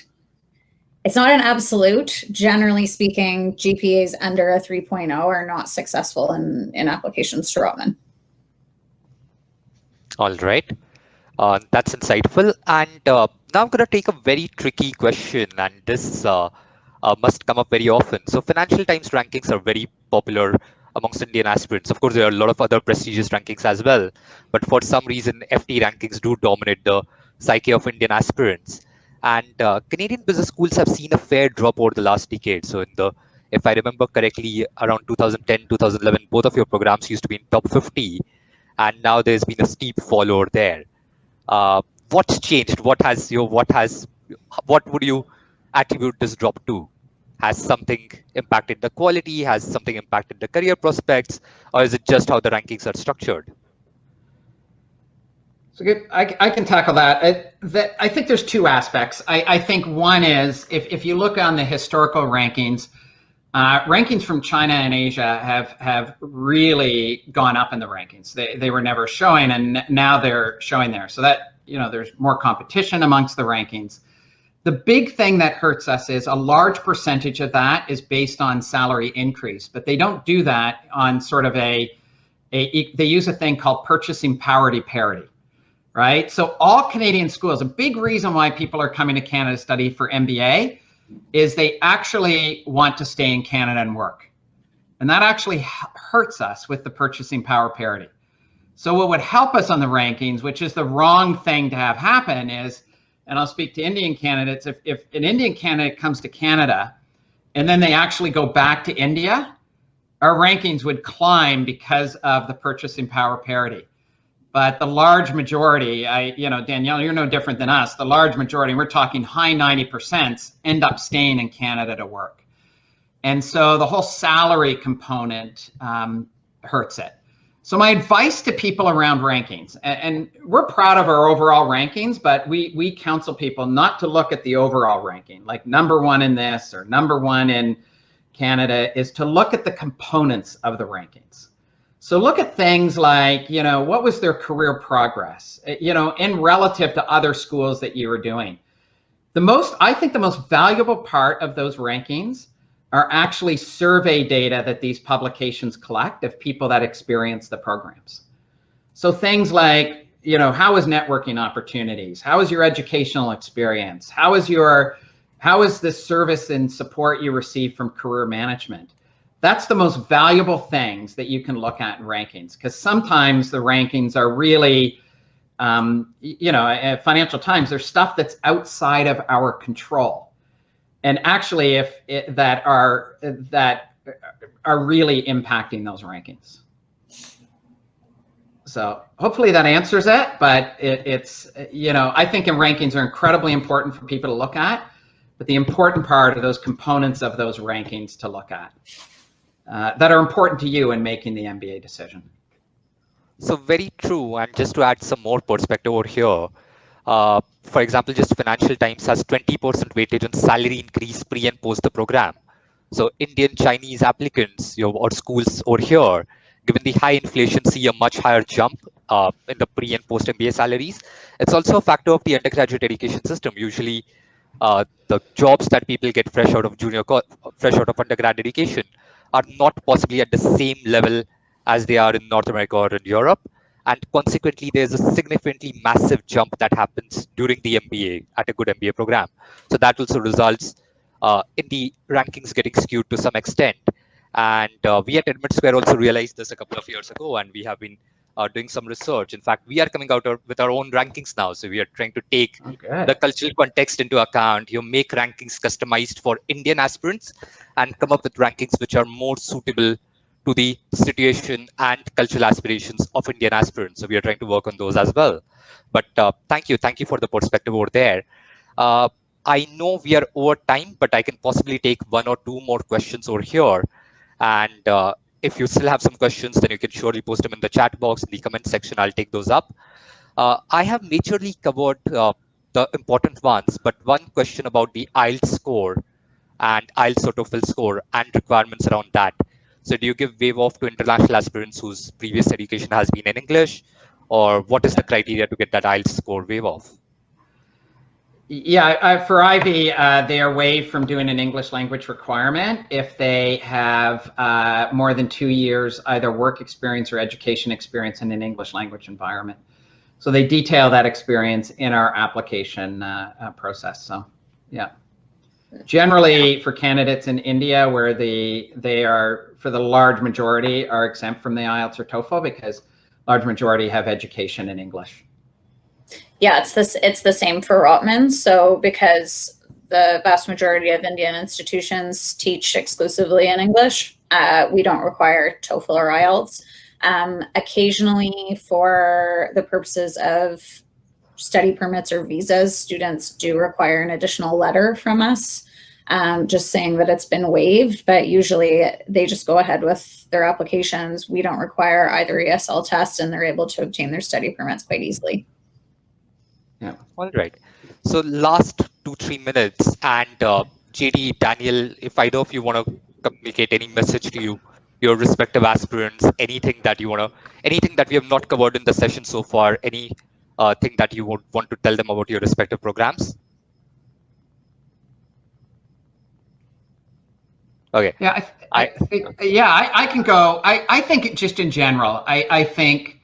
an absolute, generally speaking, GPAs under a 3.0 are not successful in applications to Rotman. All right. That's insightful. And now I'm going to take a very tricky question, and this must come up very often. So Financial Times rankings are very popular amongst Indian aspirants. Of course, there are a lot of other prestigious rankings as well, but for some reason, FT rankings do dominate the psyche of Indian aspirants. And Canadian business schools have seen a fair drop over the last decade. So if I remember correctly, around 2010, 2011, both of your programs used to be in top 50, and now there's been a steep fall over there. What's changed? What would you attribute this drop to? Has something impacted the quality? Has something impacted the career prospects? Or is it just how the rankings are structured? So good. I can tackle that. I think there's two aspects. I think one is if you look on the historical rankings, rankings from China and Asia have really gone up in the rankings. They were never showing, and now they're showing there. So that, there's more competition amongst the rankings. The big thing that hurts us is a large percentage of that is based on salary increase, but they don't do that on sort of they use a thing called purchasing parity. right? So all Canadian schools, a big reason why people are coming to Canada to study for MBA is they actually want to stay in Canada and work. And that actually hurts us with the purchasing power parity. So what would help us on the rankings, which is the wrong thing to have happen, is, and I'll speak to Indian candidates, if an Indian candidate comes to Canada and then they actually go back to India, our rankings would climb because of the purchasing power parity. But the large majority, Danielle, you're no different than us. The large majority, we're talking high 90%, end up staying in Canada to work. And so the whole salary component hurts it. So my advice to people around rankings, and we're proud of our overall rankings, but we counsel people not to look at the overall ranking, like #1 in this or #1 in Canada, is to look at the components of the rankings. So look at things like, what was their career progress, in relative to other schools that you were doing. I think the most valuable part of those rankings are actually survey data that these publications collect of people that experience the programs. So things like, how is networking opportunities? How is your educational experience? How is the service and support you receive from career management? That's the most valuable things that you can look at in rankings, because sometimes the rankings are really, at Financial Times, there's stuff that's outside of our control. And actually, that are really impacting those rankings. So hopefully that answers it. But it's I think in rankings are incredibly important for people to look at. But the important part are those components of those rankings to look at that are important to you in making the MBA decision. So very true. And just to add some more perspective over here, for example, just Financial Times has 20% weightage on salary increase pre and post the program. So Indian Chinese applicants or schools over here, given the high inflation, see a much higher jump in the pre and post MBA salaries. It's also a factor of the undergraduate education system. Usually, the jobs that people get fresh out of undergrad education are not possibly at the same level as they are in North America or in Europe. And consequently, there's a significantly massive jump that happens during the MBA at a good MBA program. So that also results in the rankings getting skewed to some extent. And we at Edmund Square also realized this a couple of years ago, and we have been doing some research. In fact, we are coming out with our own rankings now. So we are trying to take the cultural context into account. You make rankings customized for Indian aspirants and come up with rankings which are more suitable to the situation and cultural aspirations of Indian aspirants. So we are trying to work on those as well. But thank you for the perspective over there. I know we are over time, but I can possibly take one or two more questions over here. And if you still have some questions, then you can surely post them in the chat box, in the comment section. I'll take those up. I have majorly covered the important ones, but one question about the IELTS score and IELTS or TOEFL score and requirements around that. So do you give waive off to international aspirants whose previous education has been in English, or what is the criteria to get that IELTS score waive off? Yeah, for Ivy, they are waived from doing an English language requirement if they have more than 2 years either work experience or education experience in an English language environment. So they detail that experience in our application process. So, yeah. Generally, for candidates in India, where they are, for the large majority, are exempt from the IELTS or TOEFL because large majority have education in English. Yeah, it's the same for Rotman. So because the vast majority of Indian institutions teach exclusively in English, we don't require TOEFL or IELTS. Occasionally, for the purposes of study permits or visas, students do require an additional letter from us, just saying that it's been waived, but usually they just go ahead with their applications. We don't require either ESL test, and they're able to obtain their study permits quite easily. Yeah. All right. So last 2-3 minutes, and JD, Daniel, if either of you want to communicate any message to your respective aspirants, anything that we have not covered in the session so far, any thing that you would want to tell them about your respective programs? Okay. Yeah, I can go. I think just in general, I think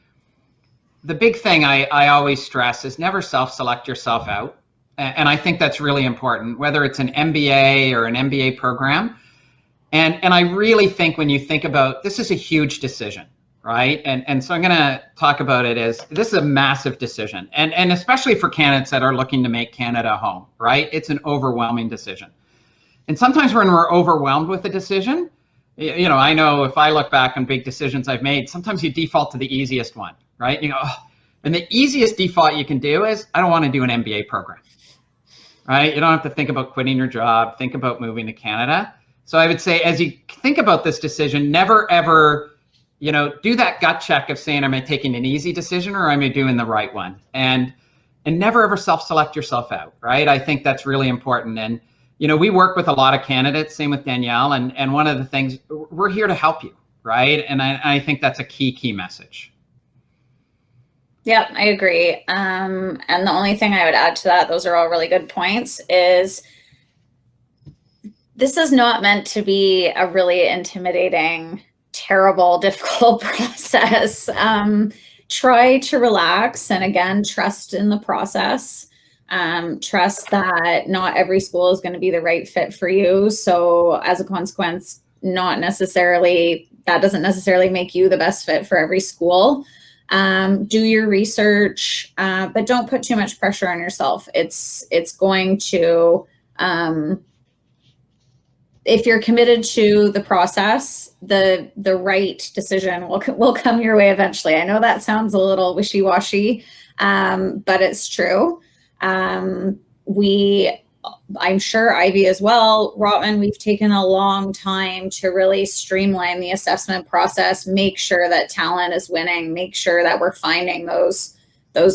the big thing I always stress is never self-select yourself out. And I think that's really important, whether it's an MBA or an MBA program. And I really think when you think about this is a huge decision, right? And so I'm going to talk about it as this is a massive decision. And especially for candidates that are looking to make Canada home, right? It's an overwhelming decision. And sometimes when we're overwhelmed with a decision, I know if I look back on big decisions I've made, sometimes you default to the easiest one, right? You go, oh. And the easiest default you can do is, I don't want to do an MBA program, right? You don't have to think about quitting your job, think about moving to Canada. So I would say, as you think about this decision, never ever, do that gut check of saying, am I taking an easy decision or am I doing the right one? And never ever self-select yourself out, right? I think that's really important. And we work with a lot of candidates, same with Danielle, and one of the things, we're here to help you, right? And I think that's a key message. Yep, I agree. And the only thing I would add to that, those are all really good points, is this is not meant to be a really intimidating, terrible, difficult process. Try to relax and, again, trust in the process. Trust that not every school is going to be the right fit for you. So as a consequence, that doesn't necessarily make you the best fit for every school. Do your research, but don't put too much pressure on yourself. It's going to, if you're committed to the process, the right decision will come your way eventually. I know that sounds a little wishy-washy, but it's true. I'm sure Ivy as well, Rotman, we've taken a long time to really streamline the assessment process, make sure that talent is winning, make sure that we're finding those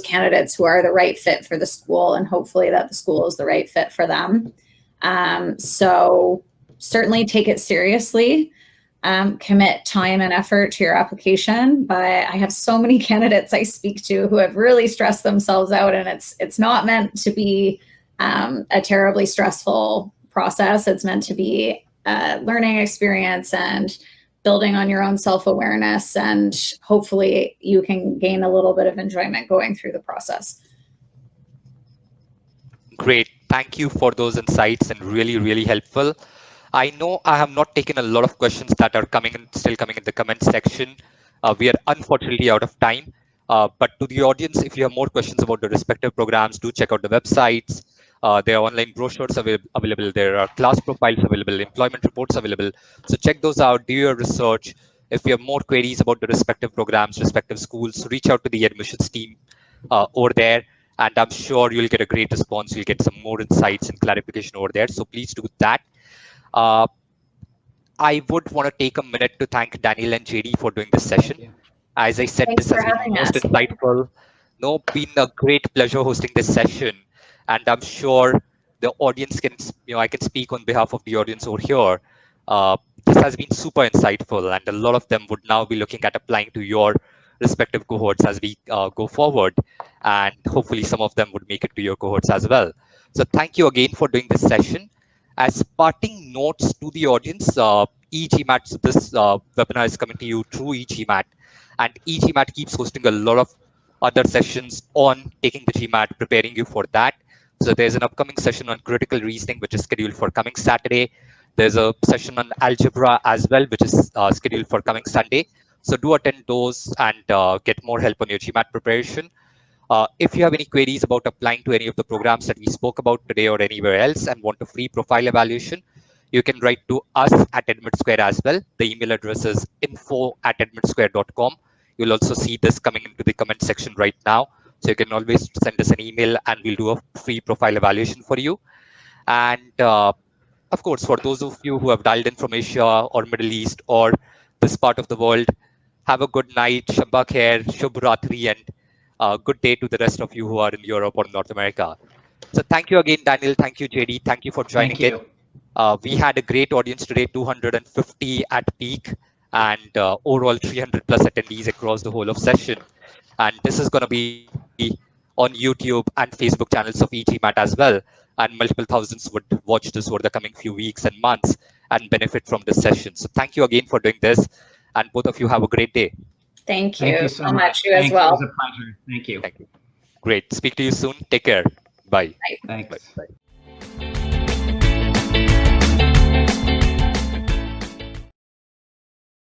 candidates who are the right fit for the school, and hopefully that the school is the right fit for them. So certainly take it seriously. Commit time and effort to your application. But I have so many candidates I speak to who have really stressed themselves out, and it's not meant to be a terribly stressful process. It's meant to be a learning experience and building on your own self-awareness, and hopefully you can gain a little bit of enjoyment going through the process. Great. Thank you for those insights, and really, really helpful. I know I have not taken a lot of questions that are still coming in the comment section. We are unfortunately out of time. But to the audience, if you have more questions about the respective programs, do check out the websites. There are online brochures available. There are class profiles available, employment reports available. So check those out, do your research. If you have more queries about the respective programs, respective schools, reach out to the admissions team over there. And I'm sure you'll get a great response. You'll get some more insights and clarification over there. So please do that. I would want to take a minute to thank Daniel and JD for doing this session. As I said, Thanks this has for been having most us. insightful. No, been a great pleasure hosting this session. And I'm sure the audience can, I can speak on behalf of the audience over here. This has been super insightful, and a lot of them would now be looking at applying to your respective cohorts as we go forward. And hopefully some of them would make it to your cohorts as well. So thank you again for doing this session. As parting notes to the audience, eGMAT, so this webinar is coming to you through eGMAT, and eGMAT keeps hosting a lot of other sessions on taking the GMAT, preparing you for that. So there's an upcoming session on critical reasoning, which is scheduled for coming Saturday. There's a session on algebra as well, which is scheduled for coming Sunday. So do attend those and get more help on your GMAT preparation. If you have any queries about applying to any of the programs that we spoke about today or anywhere else and want a free profile evaluation, you can write to us at AdmitSquare as well. The email address is info@admitsquare.com. You'll also see this coming into the comment section right now. So you can always send us an email and we'll do a free profile evaluation for you. And of course, for those of you who have dialed in from Asia or Middle East or this part of the world, have a good night, Shabba Khair, Shubh Ratri, and good day to the rest of you who are in Europe or North America. So thank you again, Daniel. Thank you, JD. Thank you for joining in. We had a great audience today, 250 at peak, and overall 300 plus attendees across the whole of session. And this is going to be on YouTube and Facebook channels of eGMAT as well. And multiple thousands would watch this over the coming few weeks and months and benefit from this session. So thank you again for doing this. And both of you have a great day. Thank you, Thank you so much. You as Thanks. well. It was a pleasure. Thank you. Thank you. Great. Speak to you soon. Take care. Bye. Bye. Bye. Thanks. Bye.